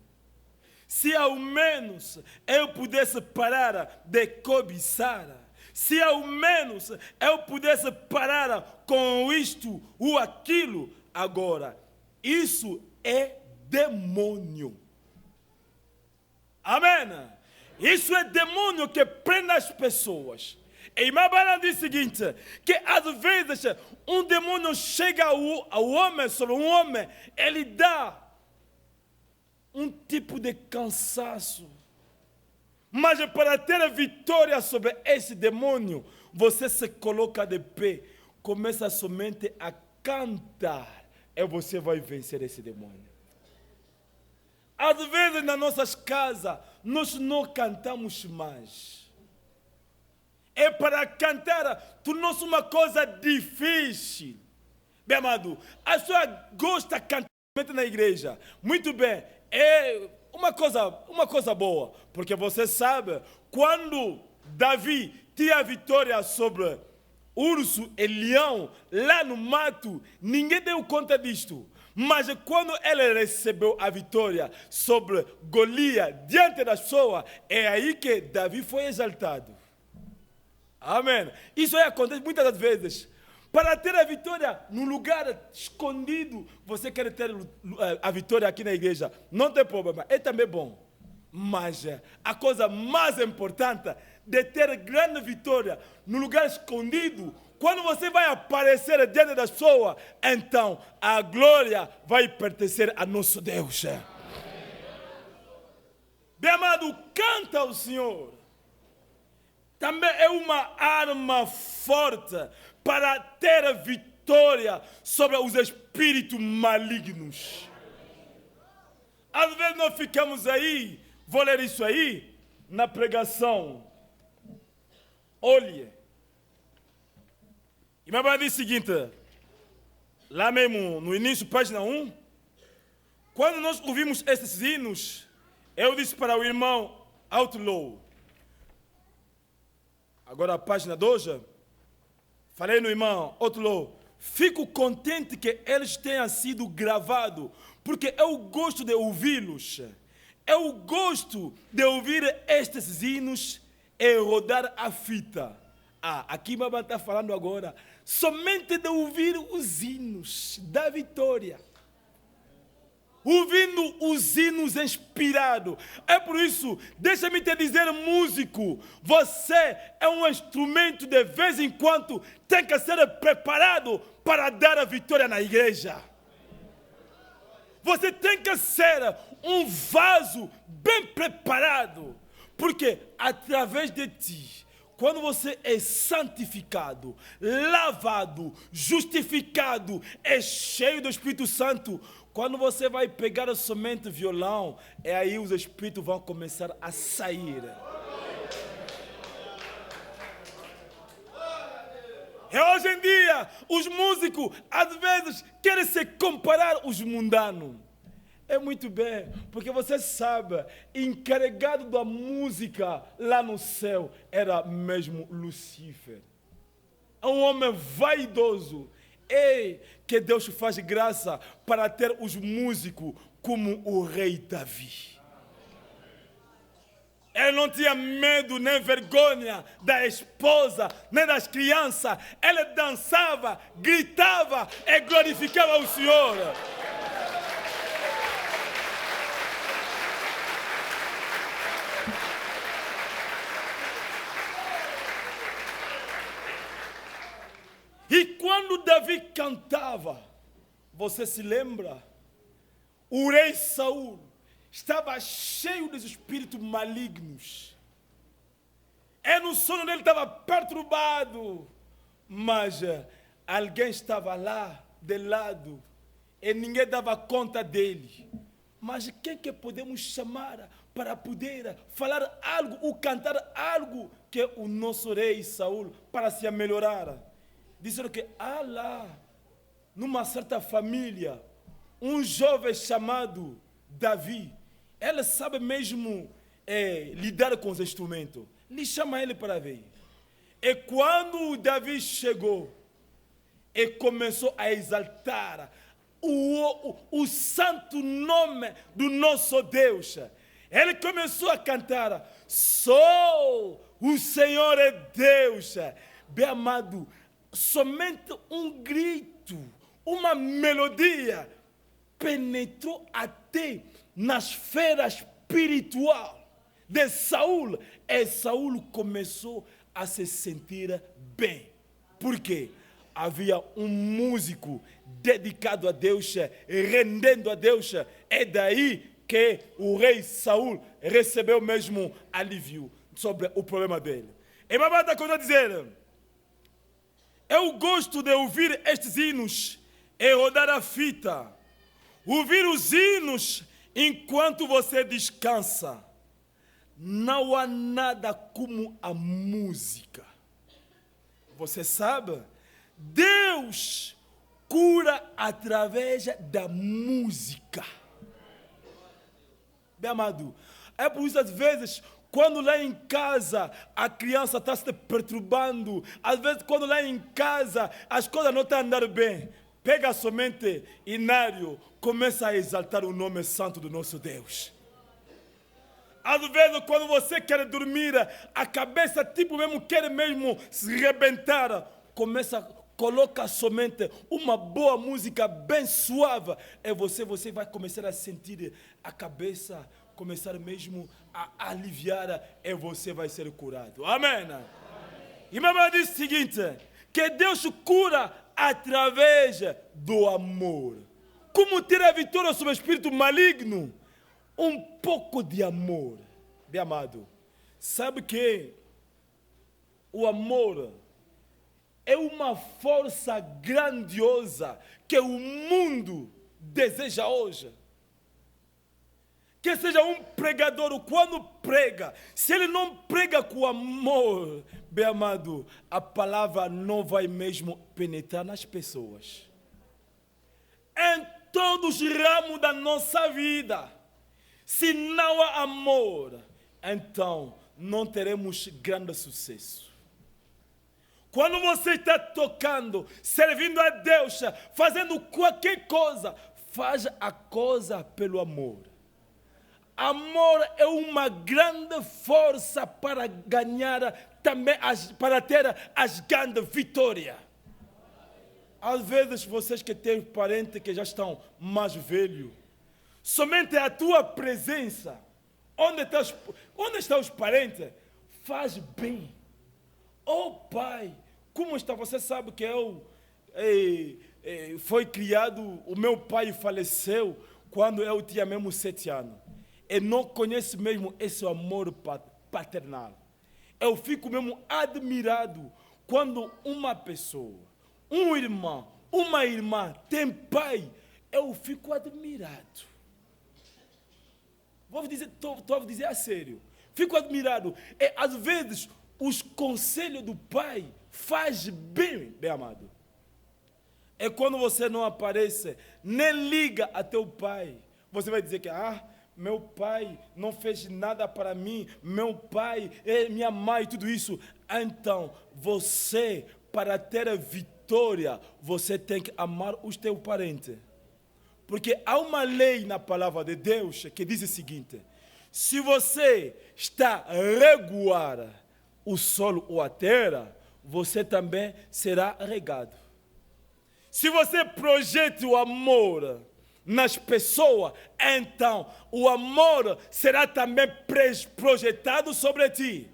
Speaker 1: se ao menos eu pudesse parar de cobiçar, se ao menos eu pudesse parar com isto ou aquilo, agora, isso é demônio. Amém? Isso é demônio que prende as pessoas. E Maban diz o seguinte, que às vezes um demônio chega ao homem, sobre um homem, ele dá um tipo de cansaço. Mas para ter a vitória sobre esse demônio, você se coloca de pé, começa somente a cantar, e você vai vencer esse demônio. Às vezes nas nossas casas, nós não cantamos mais. É para cantar, tornou-se uma coisa difícil. Bem, amado, a pessoa gosta de cantar na igreja. Muito bem, é uma coisa boa. Porque você sabe, quando Davi tinha a vitória sobre urso e leão, lá no mato, ninguém deu conta disto. Mas quando ele recebeu a vitória sobre Golias diante das pessoas, é aí que Davi foi exaltado. Amém. Isso aí acontece muitas vezes. Para ter a vitória num lugar escondido, você quer ter a vitória aqui na igreja, não tem problema, é também bom. Mas a coisa mais importante de ter grande vitória num lugar escondido, quando você vai aparecer diante das pessoas, então a glória vai pertencer a nosso Deus. Bem amado, canta ao Senhor. Também é uma arma forte para ter a vitória sobre os espíritos malignos. Às vezes nós ficamos aí, vou ler isso aí, na pregação. Olhe. E Maban diz o seguinte, lá mesmo no início, página 1, quando nós ouvimos esses hinos, eu disse para o irmão Outlaw, agora a página 2, falei no irmão Outlaw, fico contente que eles tenham sido gravados, porque eu gosto de ouvi-los. Eu gosto de ouvir estes hinos e rodar a fita. Aqui Maban está falando agora somente de ouvir os hinos da vitória. Ouvindo os hinos inspirados. É por isso, deixa-me te dizer, músico, você é um instrumento de vez em quando, tem que ser preparado para dar a vitória na igreja. Você tem que ser um vaso bem preparado, porque através de ti,
Speaker 2: quando você é santificado, lavado, justificado, é cheio do Espírito Santo, quando você vai pegar somente violão, é aí os espíritos vão começar a sair. E hoje em dia, os músicos, às vezes, querem se comparar aos mundanos. É muito bem, porque você sabe, encarregado da música lá no céu era mesmo Lúcifer. É um homem vaidoso. E que Deus faz graça para ter os músicos como o rei Davi. Ele não tinha medo nem vergonha da esposa, nem das crianças. Ele dançava, gritava e glorificava o Senhor. E quando Davi cantava, você se lembra? O rei Saul estava cheio dos espíritos malignos. E no sono dele estava perturbado. Mas alguém estava lá, de lado, e ninguém dava conta dele. Mas quem que podemos chamar para poder falar algo ou cantar algo que o nosso rei Saul para se melhorar? Disseram que há lá, numa certa família, um jovem chamado Davi. Ele sabe mesmo lidar com os instrumentos. Lhe chama ele para ver. E quando Davi chegou e começou a exaltar o santo nome do nosso Deus, ele começou a cantar: só o Senhor é Deus. Bem amado, somente um grito, uma melodia penetrou até na esfera espiritual de Saul. E Saul começou a se sentir bem. Por quê? Havia um músico dedicado a Deus, rendendo a Deus. É daí que o rei Saul recebeu mesmo alívio sobre o problema dele. E Babá está a dizer: eu gosto de ouvir estes hinos e rodar a fita. Ouvir os hinos enquanto você descansa. Não há nada como a música. Você sabe? Deus cura através da música. Bem amado, é por isso às vezes, quando lá em casa a criança está se perturbando, às vezes quando lá em casa as coisas não estão andando bem, pega somente Inário, começa a exaltar o nome santo do nosso Deus. Às vezes quando você quer dormir, a cabeça tipo mesmo quer mesmo se rebentar, coloca somente uma boa música bem suave, e você vai começar a sentir a cabeça começar mesmo a aliviar, e você vai ser curado. Amém? Amém. E mamãe diz o seguinte, que Deus cura através do amor. Como ter a vitória sobre o espírito maligno? Um pouco de amor. Bem amado, sabe que o amor é uma força grandiosa que o mundo deseja hoje. Que seja um pregador, quando prega, se ele não prega com amor, bem amado, a palavra não vai mesmo penetrar nas pessoas. Em todos os ramos da nossa vida, se não há amor, então não teremos grande sucesso. Quando você está tocando, servindo a Deus, fazendo qualquer coisa, faz a coisa pelo amor. Amor é uma grande força para ganhar também, para ter as grandes vitórias. Às vezes vocês que têm parentes que já estão mais velhos, somente a tua presença, onde estão os parentes, faz bem. Oh Pai, como está? Você sabe que foi criado, o meu pai faleceu quando eu tinha mesmo 7 anos. E não conheço mesmo esse amor paternal. Eu fico mesmo admirado quando uma pessoa, um irmão, uma irmã tem pai. Eu fico admirado. Estou a dizer a sério. Fico admirado. E às vezes os conselhos do pai faz bem, bem amado. É quando você não aparece, nem liga a teu pai. Você vai dizer que, meu pai não fez nada para mim, meu pai, minha mãe, tudo isso. Então, você, para ter a vitória, você tem que amar os teus parentes. Porque há uma lei na palavra de Deus que diz o seguinte: se você está a reguar o solo ou a terra, você também será regado. Se você projeta o amor nas pessoas, então o amor será também projetado sobre ti.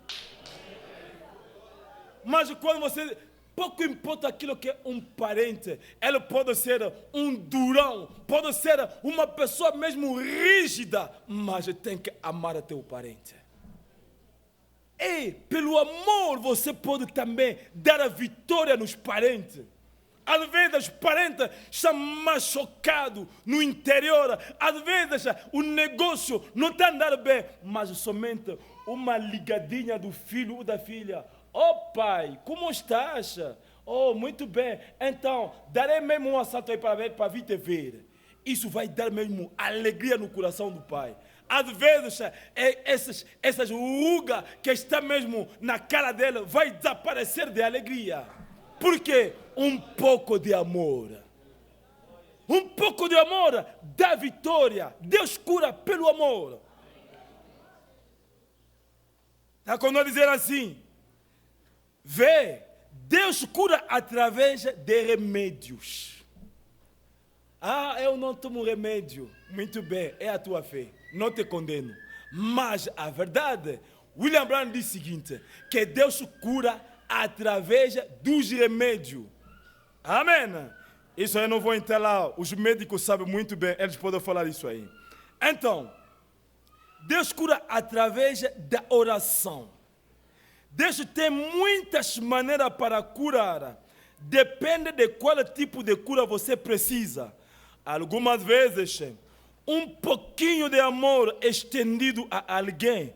Speaker 2: Mas quando você... Pouco importa aquilo que é um parente, ele pode ser um durão, pode ser uma pessoa mesmo rígida, mas tem que amar teu parente. E pelo amor você pode também dar a vitória nos parentes. Às vezes os parentes estão machucados no interior, às vezes o negócio não está andando bem, mas somente uma ligadinha do filho ou da filha. Pai, como estás? Muito bem. Então, darei mesmo um assalto aí para vir te ver. Isso vai dar mesmo alegria no coração do pai. Às vezes, essas rugas que está mesmo na cara dele vai desaparecer de alegria. Por quê? Um pouco de amor. Um pouco de amor dá vitória. Deus cura pelo amor. Está quando eu dizer assim? Vê, Deus cura através de remédios. Eu não tomo remédio. Muito bem, é a tua fé. Não te condeno. Mas a verdade, William Brown diz o seguinte, que Deus cura através dos remédios. Amém? Isso aí eu não vou entrar lá. Os médicos sabem muito bem, eles podem falar isso aí. Então, Deus cura através da oração. Deus tem muitas maneiras para curar. Depende de qual tipo de cura você precisa. Algumas vezes, um pouquinho de amor estendido a alguém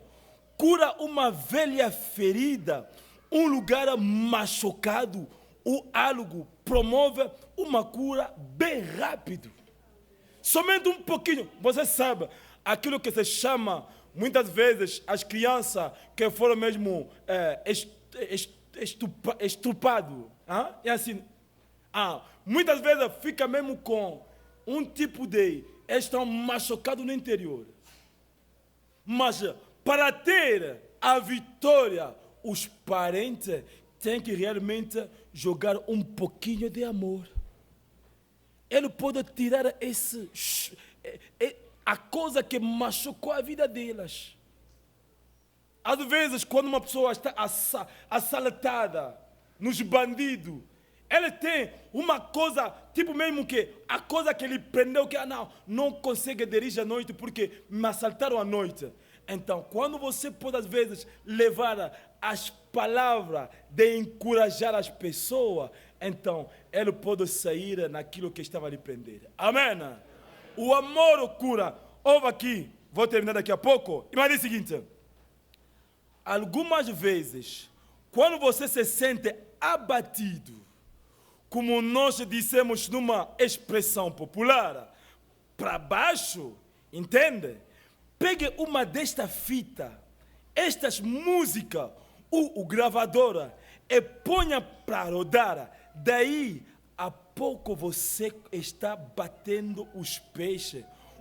Speaker 2: cura uma velha ferida, um lugar machucado ou algo promove uma cura bem rápido. Somente um pouquinho. Você sabe, aquilo que se chama... Muitas vezes as crianças que foram mesmo estupradas, é assim, muitas vezes fica mesmo com um tipo de... estão machucados no interior. Mas para ter a vitória, os parentes têm que realmente jogar um pouquinho de amor. Ele pode tirar a coisa que machucou a vida delas. Às vezes, quando uma pessoa está assaltada nos bandidos, ele tem uma coisa, tipo mesmo que a coisa que ele prendeu, que não consegue dirigir à noite porque me assaltaram à noite. Então, quando você pode às vezes levar as palavras de encorajar as pessoas, então ele pode sair naquilo que estava a lhe prender. Amém? O amor cura. Ouve aqui, vou terminar daqui a pouco. Mas diz o seguinte: algumas vezes, quando você se sente abatido, como nós dissemos numa expressão popular, para baixo, entende? Pegue uma desta fita, estas músicas, o gravador, e ponha para rodar. Daí a pouco você está batendo os pés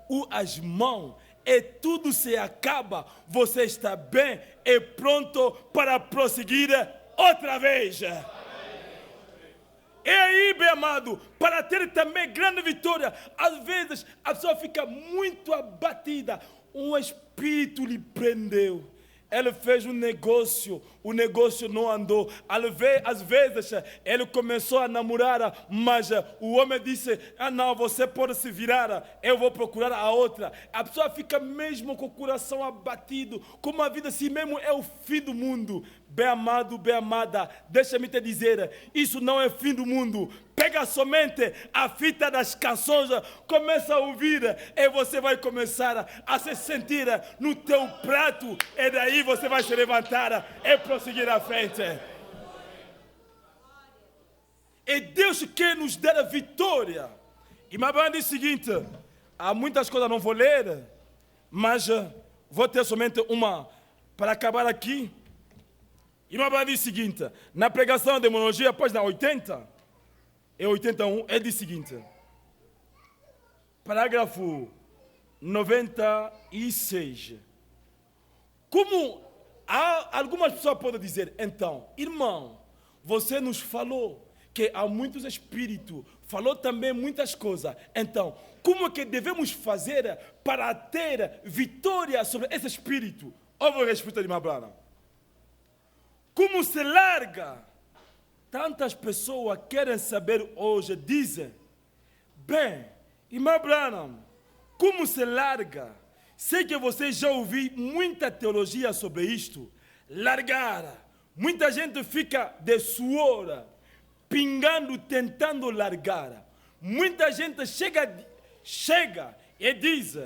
Speaker 2: ou as mãos e tudo se acaba. Você está bem e pronto para prosseguir outra vez. E aí, bem amado, para ter também grande vitória, às vezes a pessoa fica muito abatida. Um espírito lhe prendeu. Ele fez um negócio, o negócio não andou. Às vezes, ele começou a namorar, mas o homem disse, não, você pode se virar, eu vou procurar a outra. A pessoa fica mesmo com o coração abatido, como a vida assim mesmo é o fim do mundo. bem amado, bem amada, deixa-me te dizer, isso não é fim do mundo. Pega somente a fita das canções, começa a ouvir e você vai começar a se sentir no teu prato e daí você vai se levantar e prosseguir à frente. E Deus quer nos dar a vitória. E minha banda diz o seguinte, há muitas coisas que não vou ler, mas vou ter somente uma para acabar aqui. E minha banda diz o seguinte, na pregação de demonologia, página 80 e 81, ele diz o seguinte, parágrafo 96. Como algumas pessoas podem dizer, então, irmão, você nos falou que há muitos espíritos, falou também muitas coisas. Então, como que devemos fazer para ter vitória sobre esse espírito? Ouve a resposta de Mabrana. Como se larga? Tantas pessoas querem saber hoje, dizem, bem, irmã Branham, como se larga? Sei que você já ouviu muita teologia sobre isto. Largar. Muita gente fica de suor, pingando, tentando largar. Muita gente chega e diz,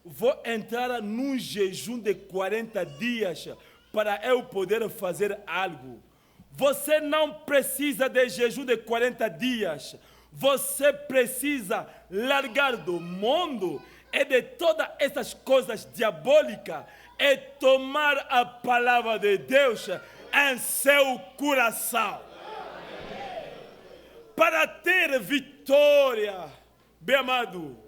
Speaker 2: vou entrar num jejum de 40 dias para eu poder fazer algo. Você não precisa de jejum de 40 dias. Você precisa largar do mundo e de todas essas coisas diabólicas e tomar a palavra de Deus em seu coração. Para ter vitória, bem amado,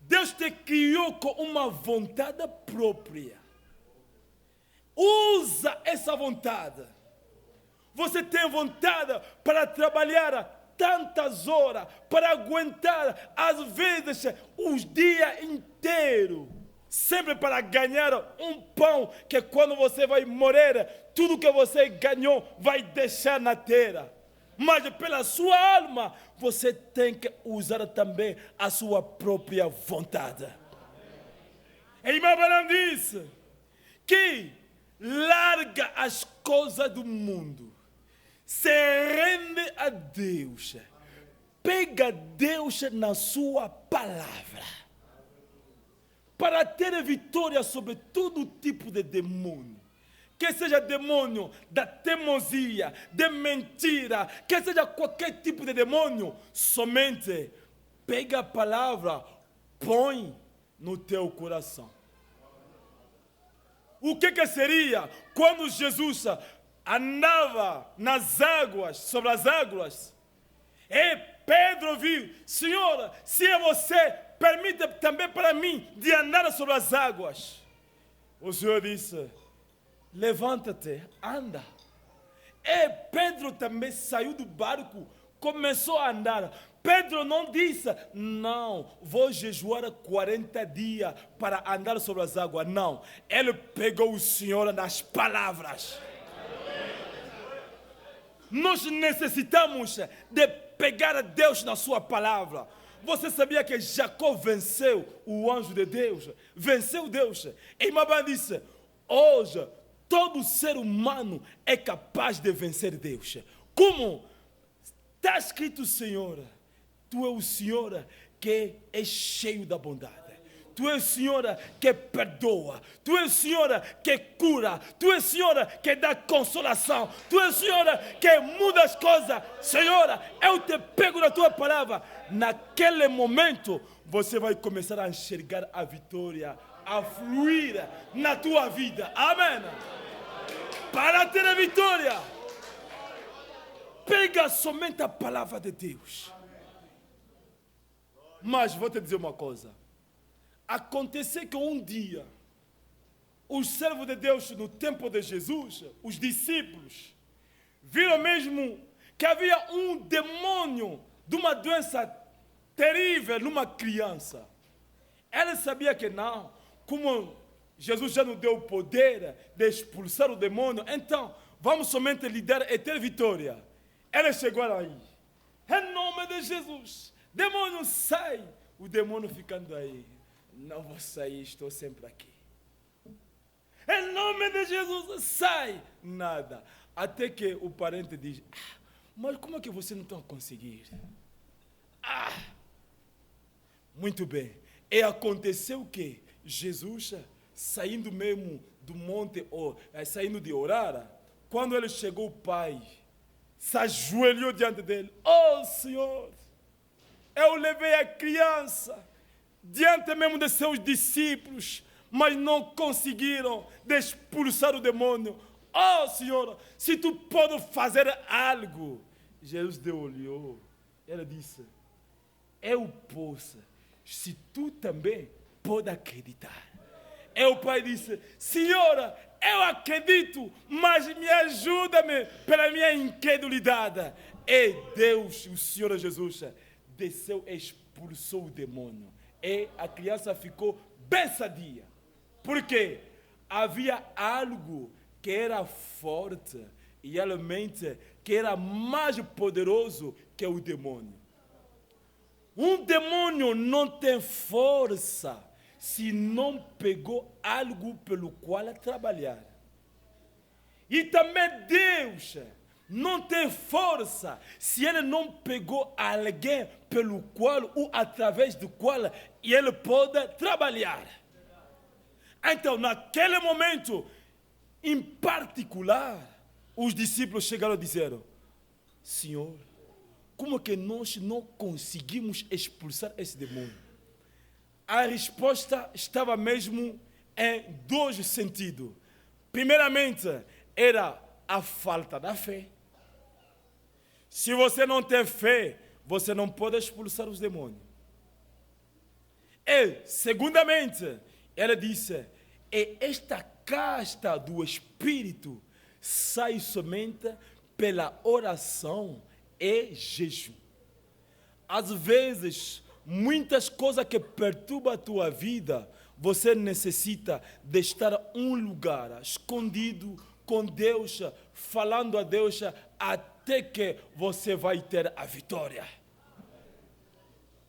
Speaker 2: Deus te criou com uma vontade própria. Usa essa vontade. Você tem vontade para trabalhar tantas horas, para aguentar, às vezes, os dias inteiros, sempre para ganhar um pão, que quando você vai morrer, tudo que você ganhou vai deixar na terra. Mas pela sua alma, você tem que usar também a sua própria vontade. E irmã Branham disse que larga as coisas do mundo, se rende a Deus, pega Deus na sua palavra, para ter vitória sobre todo tipo de demônio. Que seja demônio da teimosia, de mentira, que seja qualquer tipo de demônio, somente pega a palavra, põe no teu coração. O que seria quando Jesus andava nas águas, sobre as águas, e Pedro viu, Senhor, se é você, permita também para mim de andar sobre as águas. O Senhor disse, levanta-te, anda. E Pedro também saiu do barco, começou a andar. Pedro não disse, não, vou jejuar 40 dias para andar sobre as águas. Não, ele pegou o Senhor nas palavras. Nós necessitamos de pegar Deus na sua palavra. Você sabia que Jacó venceu o anjo de Deus? Venceu Deus. E Mabã disse, hoje, todo ser humano é capaz de vencer Deus. Como? Está escrito, Senhor, Tu é o Senhor que é cheio da bondade. Tu és o Senhor que perdoa. Tu és o Senhor que cura. Tu és o Senhor que dá consolação. Tu és o Senhor que muda as coisas. Senhor, eu te pego na Tua palavra. Naquele momento, você vai começar a enxergar a vitória, a fluir na tua vida. Amém. Para ter a vitória, pega somente a palavra de Deus. Mas vou te dizer uma coisa. Aconteceu que um dia, os servos de Deus no tempo de Jesus, os discípulos, viram mesmo que havia um demônio de uma doença terrível numa criança. Ele sabia que não, como Jesus já nos deu o poder de expulsar o demônio, então vamos somente lidar e ter vitória. Ele chegou aí, em nome de Jesus, demônio sai, o demônio ficando aí, não vou sair, estou sempre aqui. Em nome de Jesus, sai, nada. Até que o parente diz, mas como é que você não está a conseguir? Muito bem. E aconteceu que Jesus, saindo mesmo do monte, ou saindo de orar, quando ele chegou, o pai se ajoelhou diante dele. Oh, Senhor, eu levei a criança diante mesmo de seus discípulos, mas não conseguiram expulsar o demônio. Oh, Senhor, se tu pode fazer algo. Jesus olhou. Ela disse, eu posso, se tu também pode acreditar. E o pai disse, Senhora, eu acredito, mas me ajuda-me pela minha incredulidade. E Deus, o Senhor Jesus, desceu e expulsou o demônio. E a criança ficou bem sadia. Porque havia algo que era forte e realmente que era mais poderoso que o demônio. Um demônio não tem força se não pegou algo pelo qual trabalhar. E também Deus não tem força se ele não pegou alguém pelo qual ou através do qual ele pode trabalhar. Então, naquele momento, em particular, os discípulos chegaram a dizer, Senhor, como que nós não conseguimos expulsar esse demônio? A resposta estava mesmo em dois sentidos. Primeiramente, era a falta da fé. Se você não tem fé, você não pode expulsar os demônios. E, segundamente, ela disse, e esta casta do Espírito sai somente pela oração e jejum. Às vezes, muitas coisas que perturbam a tua vida, você necessita de estar em um lugar escondido com Deus, falando a Deus, até que você vai ter a vitória.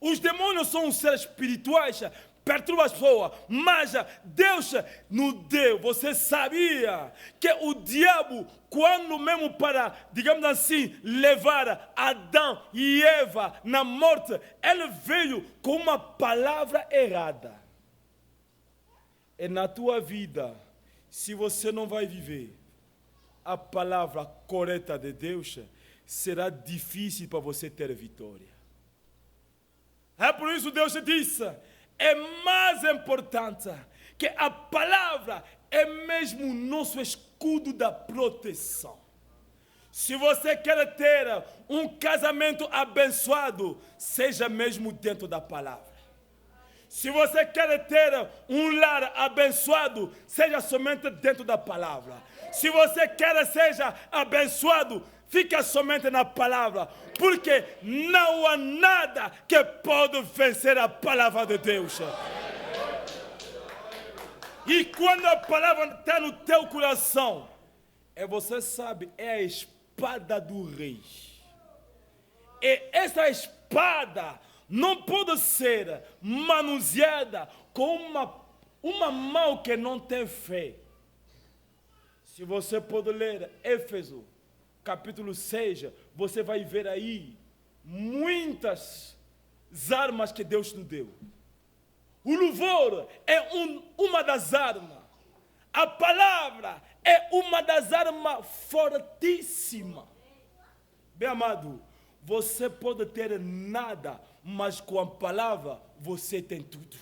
Speaker 2: Os demônios são seres espirituais, perturba as pessoas, mas Deus nos deu. Você sabia que o diabo, quando mesmo para, digamos assim, levar Adão e Eva na morte, ele veio com uma palavra errada. E na tua vida, se você não vai viver a palavra correta de Deus, será difícil para você ter vitória. É por isso que Deus disse, é mais importante que a palavra é mesmo nosso escudo da proteção. Se você quer ter um casamento abençoado, seja mesmo dentro da palavra. Se você quer ter um lar abençoado, seja somente dentro da palavra. Se você quer seja abençoado, fica somente na palavra, porque não há nada que pode vencer a palavra de Deus. E quando a palavra está no teu coração, você sabe, é a espada do rei. E essa espada não pode ser manuseada com uma mão que não tem fé. Se você pode ler Éfeso, capítulo 6, você vai ver aí muitas armas que Deus nos deu. O louvor é uma das armas. A palavra é uma das armas fortíssimas. Bem amado, você pode ter nada, mas com a palavra você tem tudo.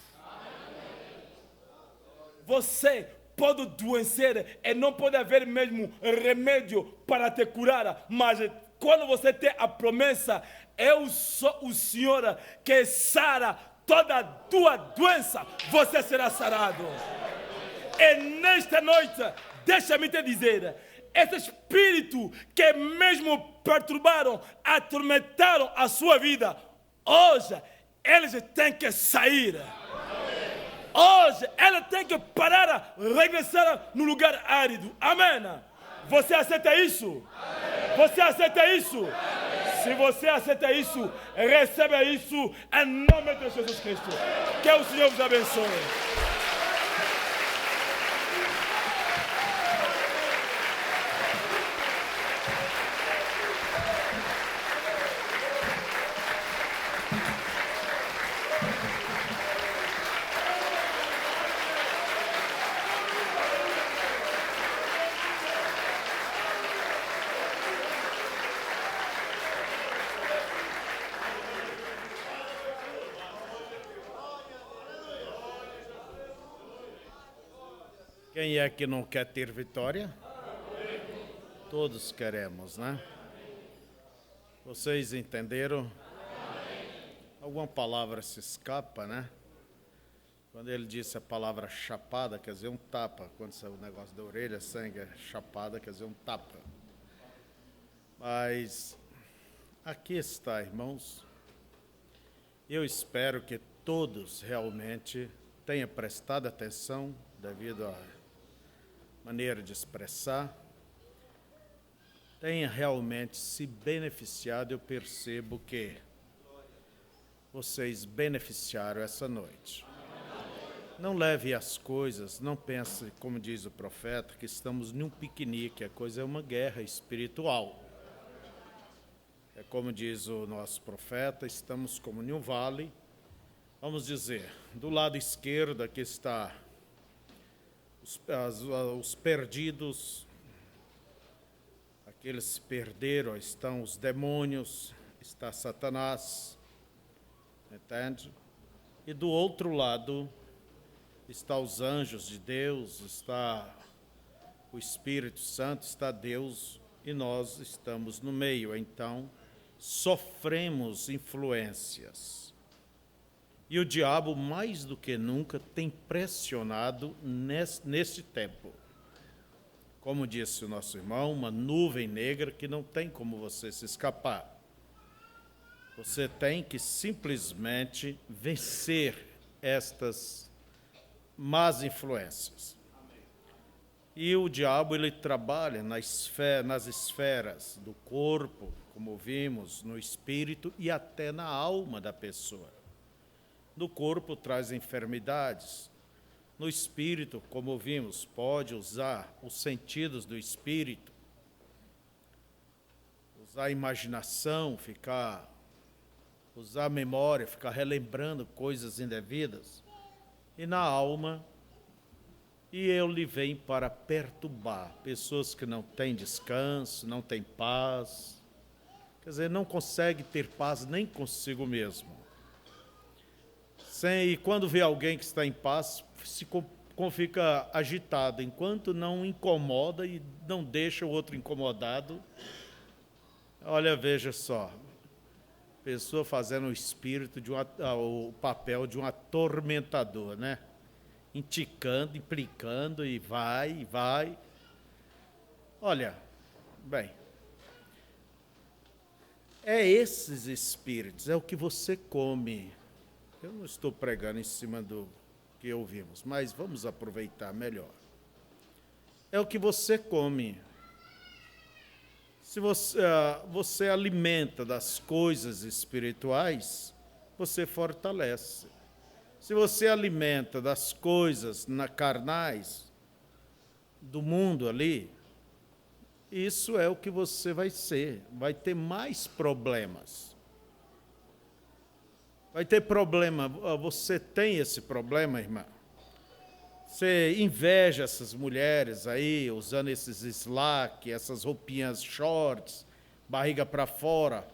Speaker 2: Você pode adoecer e não pode haver mesmo remédio para te curar, mas quando você tem a promessa, eu sou o Senhor que sara toda a tua doença, você será sarado. E nesta noite, deixa-me te dizer, esse espírito que mesmo perturbaram, atormentaram a sua vida, hoje eles têm que sair. Hoje ela tem que parar, regressar no lugar árido. Amém? Você aceita isso? Amém. Você aceita isso? Amém. Se você aceita isso, receba isso em nome de Jesus Cristo. Que o Senhor vos abençoe.
Speaker 3: Quem é que não quer ter vitória? Todos queremos, né? Vocês entenderam? Alguma palavra se escapa, né? Quando ele disse a palavra chapada, quer dizer um tapa. Quando saiu o negócio da orelha, sangue, chapada, quer dizer um tapa. Mas aqui está, irmãos. Eu espero que todos realmente tenham prestado atenção devido à maneira de expressar. Tenha realmente se beneficiado. Eu percebo que vocês beneficiaram essa noite. Não leve as coisas, não pense, como diz o profeta, que estamos num piquenique. A coisa é uma guerra espiritual. É como diz o nosso profeta, estamos como em um vale. Vamos dizer, do lado esquerdo aqui está os perdidos, aqueles que se perderam, estão os demônios, está Satanás, entende? E do outro lado está os anjos de Deus, está o Espírito Santo, está Deus, e nós estamos no meio. Então, sofremos influências. E o diabo, mais do que nunca, tem pressionado neste tempo. Como disse o nosso irmão, uma nuvem negra que não tem como você se escapar. Você tem que simplesmente vencer estas más influências. E o diabo, ele trabalha nas esferas do corpo, como vimos, no espírito e até na alma da pessoa. No corpo traz enfermidades. No espírito, como vimos, pode usar os sentidos do espírito, usar a imaginação, usar a memória, ficar relembrando coisas indevidas. E na alma, e ele vem para perturbar pessoas que não têm descanso, não têm paz, quer dizer, não conseguem ter paz nem consigo mesmo. E quando vê alguém que está em paz, fica agitado, enquanto não incomoda e não deixa o outro incomodado. Olha, veja só, pessoa fazendo o espírito o papel de um atormentador, né? Inticando, implicando e vai. Olha, bem, é esses espíritos, é o que você come. Eu não estou pregando em cima do que ouvimos, mas vamos aproveitar melhor. É o que você come. Se você alimenta das coisas espirituais, você fortalece. Se você alimenta das coisas carnais, do mundo ali, isso é o que você vai ser. Vai ter mais problemas. Vai ter problema. Você tem esse problema, irmã? Você inveja essas mulheres aí, usando esses slack, essas roupinhas shorts, barriga para fora,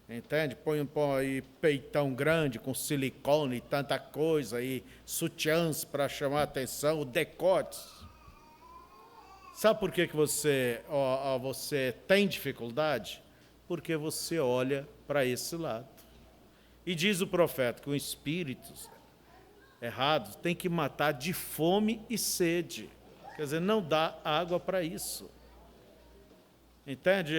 Speaker 3: entende? Põe aí peitão grande com silicone e tanta coisa aí, sutiãs para chamar a atenção, decotes. Sabe por que você tem dificuldade? Porque você olha para esse lado. E diz o profeta que os espíritos errados tem que matar de fome e sede. Quer dizer, não dá água para isso. Entende?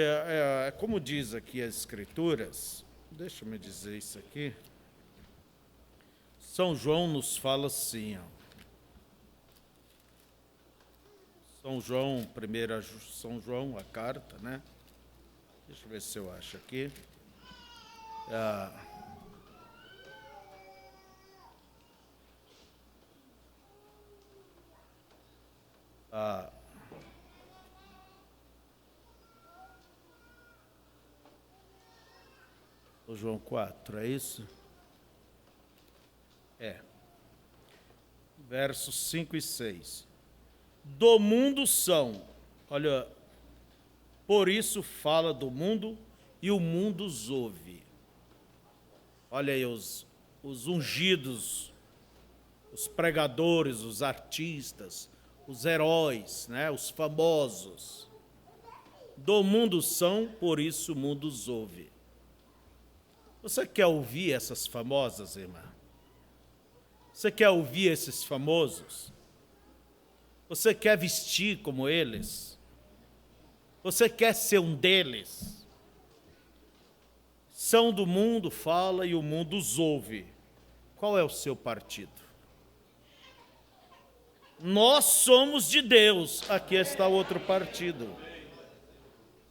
Speaker 3: Como diz aqui as Escrituras, deixa eu dizer isso aqui. São João nos fala assim, ó. São João, a carta, né? Deixa eu ver se eu acho aqui. O João 4, é isso? Versos 5 e 6. Do mundo são, olha, por isso fala do mundo e o mundo os ouve. Olha aí os ungidos, os pregadores, os artistas, os heróis, né, os famosos. Do mundo são, por isso o mundo os ouve. Você quer ouvir essas famosas, irmã? Você quer ouvir esses famosos? Você quer vestir como eles? Você quer ser um deles? São do mundo, fala e o mundo os ouve. Qual é o seu partido? Nós somos de Deus. Aqui está outro partido.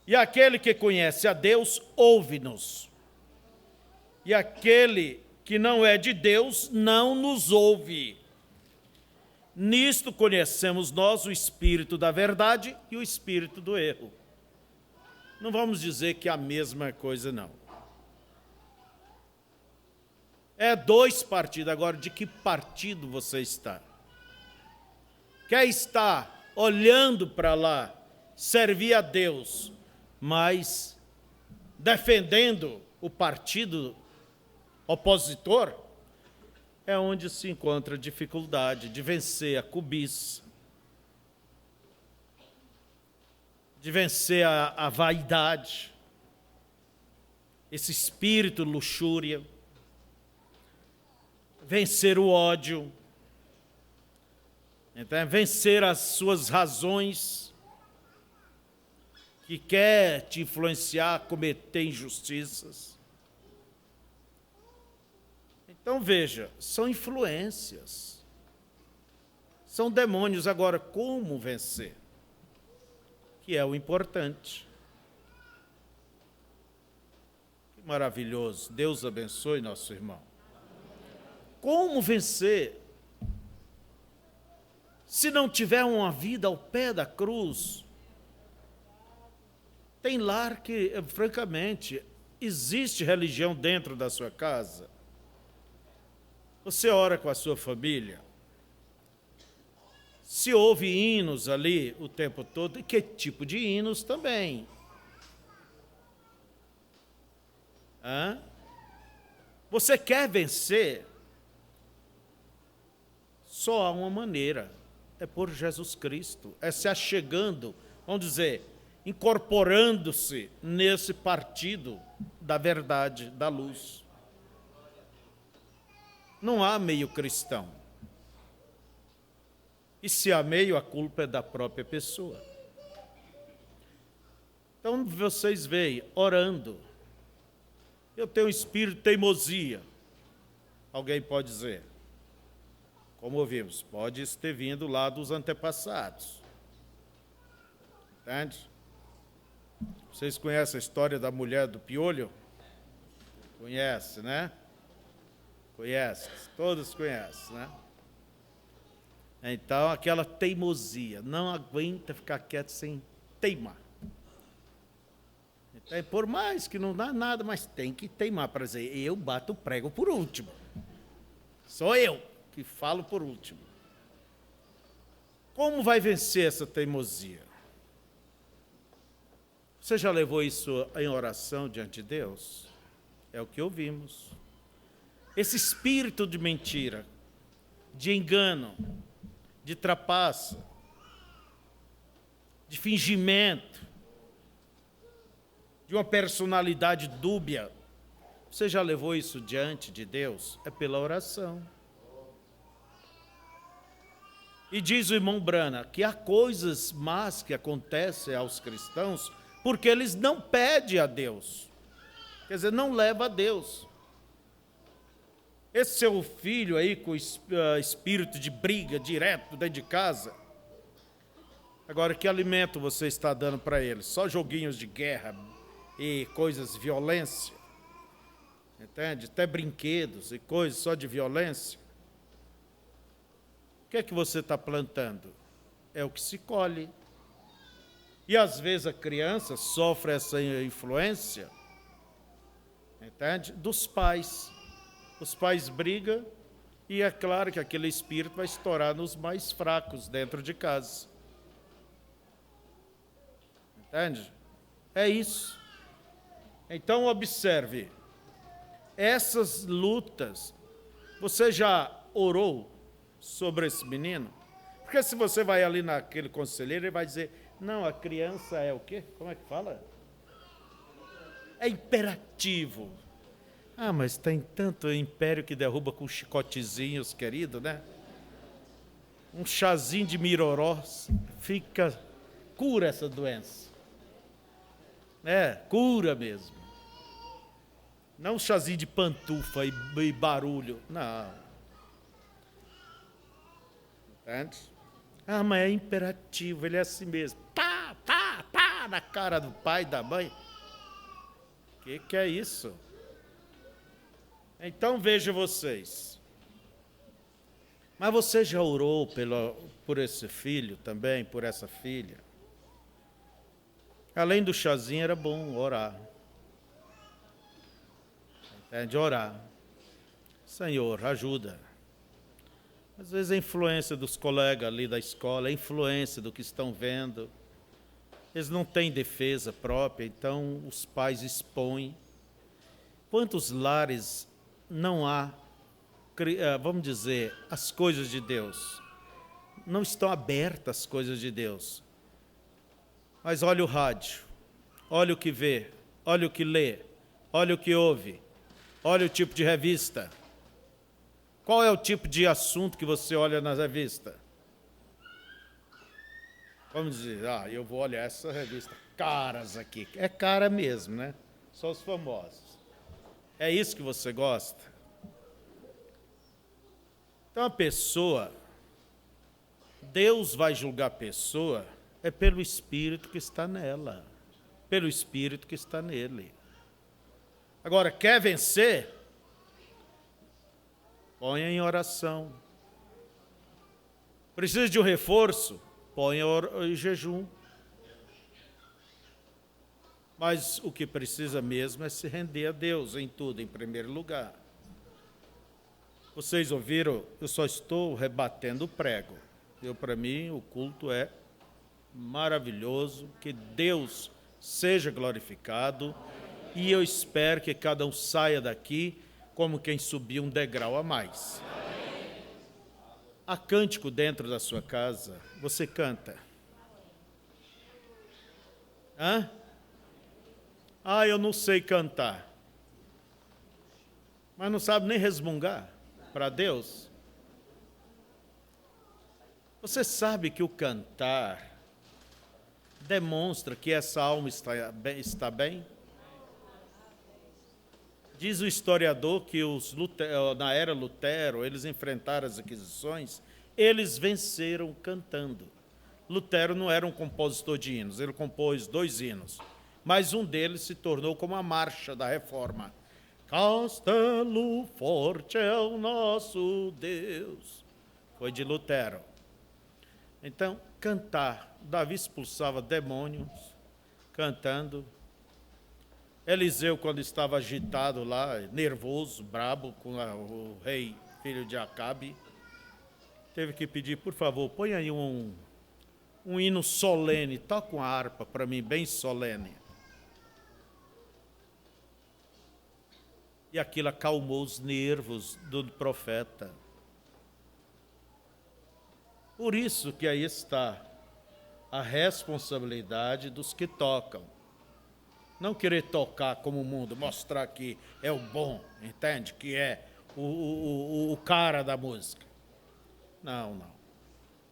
Speaker 3: E aquele que conhece a Deus, ouve-nos. E aquele que não é de Deus, não nos ouve. Nisto conhecemos nós o espírito da verdade e o espírito do erro. Não vamos dizer que é a mesma coisa, não. É dois partidos. Agora, de que partido você está? Quer estar olhando para lá, servir a Deus, mas defendendo o partido opositor? É onde se encontra a dificuldade de vencer a cobiça, de vencer a vaidade, esse espírito luxúria, vencer o ódio, então, vencer as suas razões, que quer te influenciar a cometer injustiças. Então, veja, são influências, são demônios. Agora, como vencer? Que é o importante. Que maravilhoso. Deus abençoe nosso irmão. Como vencer? Se não tiver uma vida ao pé da cruz, tem lar que, francamente, existe religião dentro da sua casa. Você ora com a sua família. Se ouve hinos ali o tempo todo, e que tipo de hinos também? Você quer vencer? Só há uma maneira. É por Jesus Cristo, é se achegando, vamos dizer, incorporando-se nesse partido da verdade, da luz. Não há meio cristão. E se há meio, a culpa é da própria pessoa. Então vocês veem, orando. Eu tenho um espírito de teimosia. Alguém pode dizer. Como ouvimos, pode ter vindo lá dos antepassados. Entende? Vocês conhecem a história da mulher do piolho? Conhece, né? Conhece, todos conhecem, né? Então, aquela teimosia, não aguenta ficar quieto sem teimar. Então, por mais que não dá nada, mas tem que teimar para dizer, eu bato o prego por último. Sou eu que falo por último. Como vai vencer essa teimosia? Você já levou isso em oração diante de Deus? É o que ouvimos. Esse espírito de mentira, de engano, de trapaça, de fingimento, de uma personalidade dúbia, você já levou isso diante de Deus? É pela oração. E diz o irmão Brana que há coisas más que acontecem aos cristãos porque eles não pedem a Deus. Quer dizer, não leva a Deus. Esse seu filho aí com espírito de briga direto dentro de casa, agora que alimento você está dando para ele? Só joguinhos de guerra e coisas de violência? Entende? Até brinquedos e coisas só de violência. O que é que você está plantando? É o que se colhe. E às vezes a criança sofre essa influência, entende? Dos pais. Os pais brigam e é claro que aquele espírito vai estourar nos mais fracos dentro de casa. Entende? É isso. Então observe, essas lutas, você já orou sobre esse menino? Porque se você vai ali naquele conselheiro, ele vai dizer, não, a criança é o quê? Como é que fala? É imperativo. Ah, mas tem tanto império que derruba com chicotezinhos, querido, né? Um chazinho de miroró cura essa doença. Cura mesmo. Não um chazinho de pantufa e barulho, não. Entende? Ah, mas é imperativo, ele é assim mesmo. Pá, pá, pá, na cara do pai e da mãe. Que é isso? Então veja vocês. Mas você já orou por esse filho também, por essa filha? Além do chazinho, era bom orar. Entende? Orar. Senhor, ajuda. Às vezes a influência dos colegas ali da escola, a influência do que estão vendo. Eles não têm defesa própria, então os pais expõem. Quantos lares não há, vamos dizer, as coisas de Deus? Não estão abertas as coisas de Deus. Mas olha o rádio, olha o que vê, olha o que lê, olha o que ouve, olha o tipo de revista. Qual é o tipo de assunto que você olha na revista? Vamos dizer, eu vou olhar essa revista. Caras aqui. É cara mesmo, né? Só os famosos. É isso que você gosta? Então a pessoa, Deus vai julgar a pessoa pelo Espírito que está nela. Pelo Espírito que está nele. Agora, quer vencer? Ponha em oração. Precisa de um reforço? Ponha em jejum. Mas o que precisa mesmo é se render a Deus em tudo, em primeiro lugar. Vocês ouviram? Eu só estou rebatendo o prego. Para mim, o culto é maravilhoso, que Deus seja glorificado, e eu espero que cada um saia daqui como quem subiu um degrau a mais. Há cântico dentro da sua casa? Você canta? Hã? Eu não sei cantar. Mas não sabe nem resmungar para Deus? Você sabe que o cantar demonstra que essa alma está bem? Diz o historiador que na era Lutero, eles enfrentaram as aquisições, eles venceram cantando. Lutero não era um compositor de hinos, ele compôs 2 hinos, mas um deles se tornou como a marcha da Reforma. Castelo forte é o nosso Deus. Foi de Lutero. Então, cantar. Davi expulsava demônios cantando. Eliseu, quando estava agitado lá, nervoso, brabo, com o rei, filho de Acabe, teve que pedir, por favor, põe aí um hino solene, toca uma harpa para mim, bem solene. E aquilo acalmou os nervos do profeta. Por isso que aí está a responsabilidade dos que tocam. Não querer tocar como o mundo, mostrar que é o bom, entende? Que é o cara da música. Não.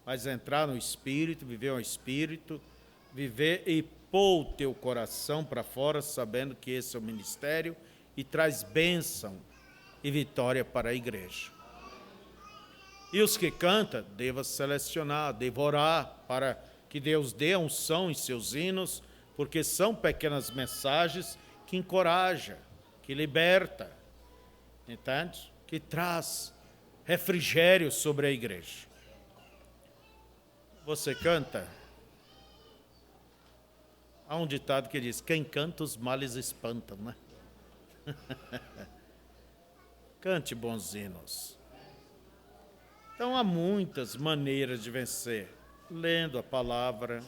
Speaker 3: Mas entrar no Espírito, viver um Espírito, viver e pôr o teu coração para fora, sabendo que esse é o ministério e traz bênção e vitória para a igreja. E os que cantam, deva selecionar, devorar, para que Deus dê a unção em seus hinos, porque são pequenas mensagens que encorajam, que liberta, entende? Que traz refrigério sobre a igreja. Você canta? Há um ditado que diz, quem canta os males espantam, né? Cante bons hinos. Então há muitas maneiras de vencer, lendo a palavra,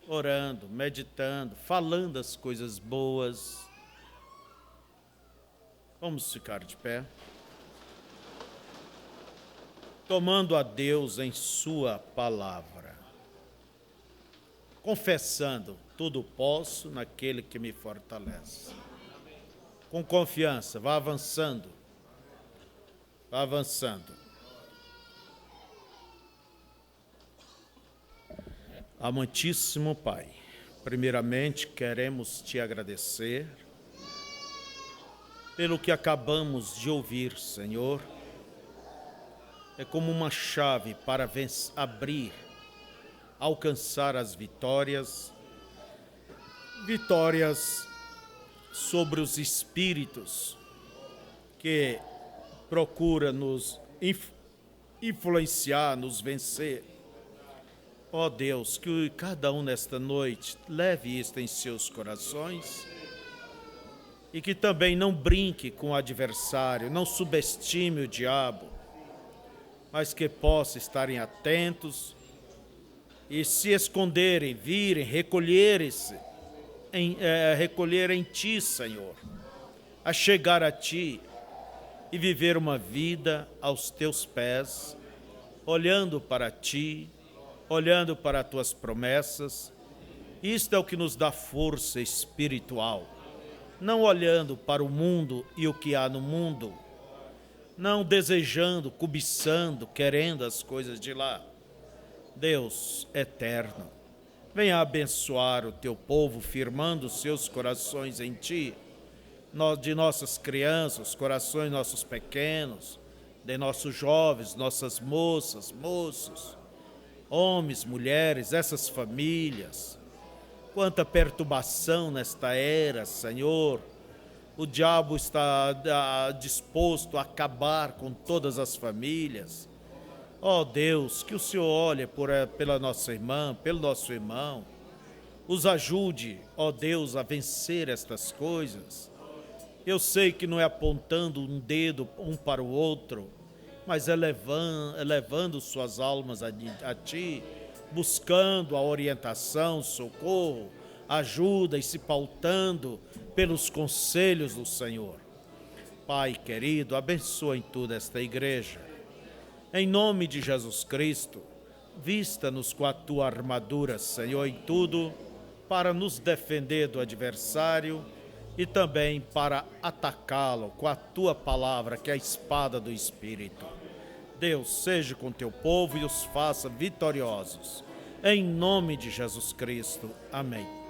Speaker 3: orando, meditando, falando as coisas boas. Vamos ficar de pé. tomando a Deus em sua palavra, confessando: tudo posso naquele que me fortalece. Com confiança, vá avançando, vá avançando. Amantíssimo Pai, primeiramente queremos te agradecer pelo que acabamos de ouvir, Senhor. É como uma chave para abrir, alcançar as vitórias sobre os espíritos que procuram nos influenciar, nos vencer. Ó Deus, que cada um nesta noite leve isto em seus corações e que também não brinque com o adversário, não subestime o diabo, mas que possa estarem atentos e se esconderem, virem, recolher em Ti, Senhor, a chegar a Ti e viver uma vida aos Teus pés, olhando para Ti, olhando para as Tuas promessas. Isto é o que nos dá força espiritual, não olhando para o mundo e o que há no mundo, não desejando, cobiçando, querendo as coisas de lá. Deus eterno, venha abençoar o Teu povo, firmando os seus corações em Ti, de nossas crianças, os corações nossos pequenos, de nossos jovens, nossas moças, moços, homens, mulheres, essas famílias. Quanta perturbação nesta era, Senhor. O diabo está disposto a acabar com todas as famílias. Ó Deus, que o Senhor olhe pela nossa irmã, pelo nosso irmão. Os ajude, ó Deus, a vencer estas coisas. Eu sei que não é apontando um dedo um para o outro, mas elevando suas almas a Ti, buscando a orientação, socorro, ajuda e se pautando pelos conselhos do Senhor. Pai querido, abençoa em tudo esta igreja. Em nome de Jesus Cristo, vista-nos com a Tua armadura, Senhor, em tudo, para nos defender do adversário e também para atacá-lo com a Tua palavra, que é a espada do Espírito. Deus, seja com Teu povo e os faça vitoriosos. Em nome de Jesus Cristo. Amém.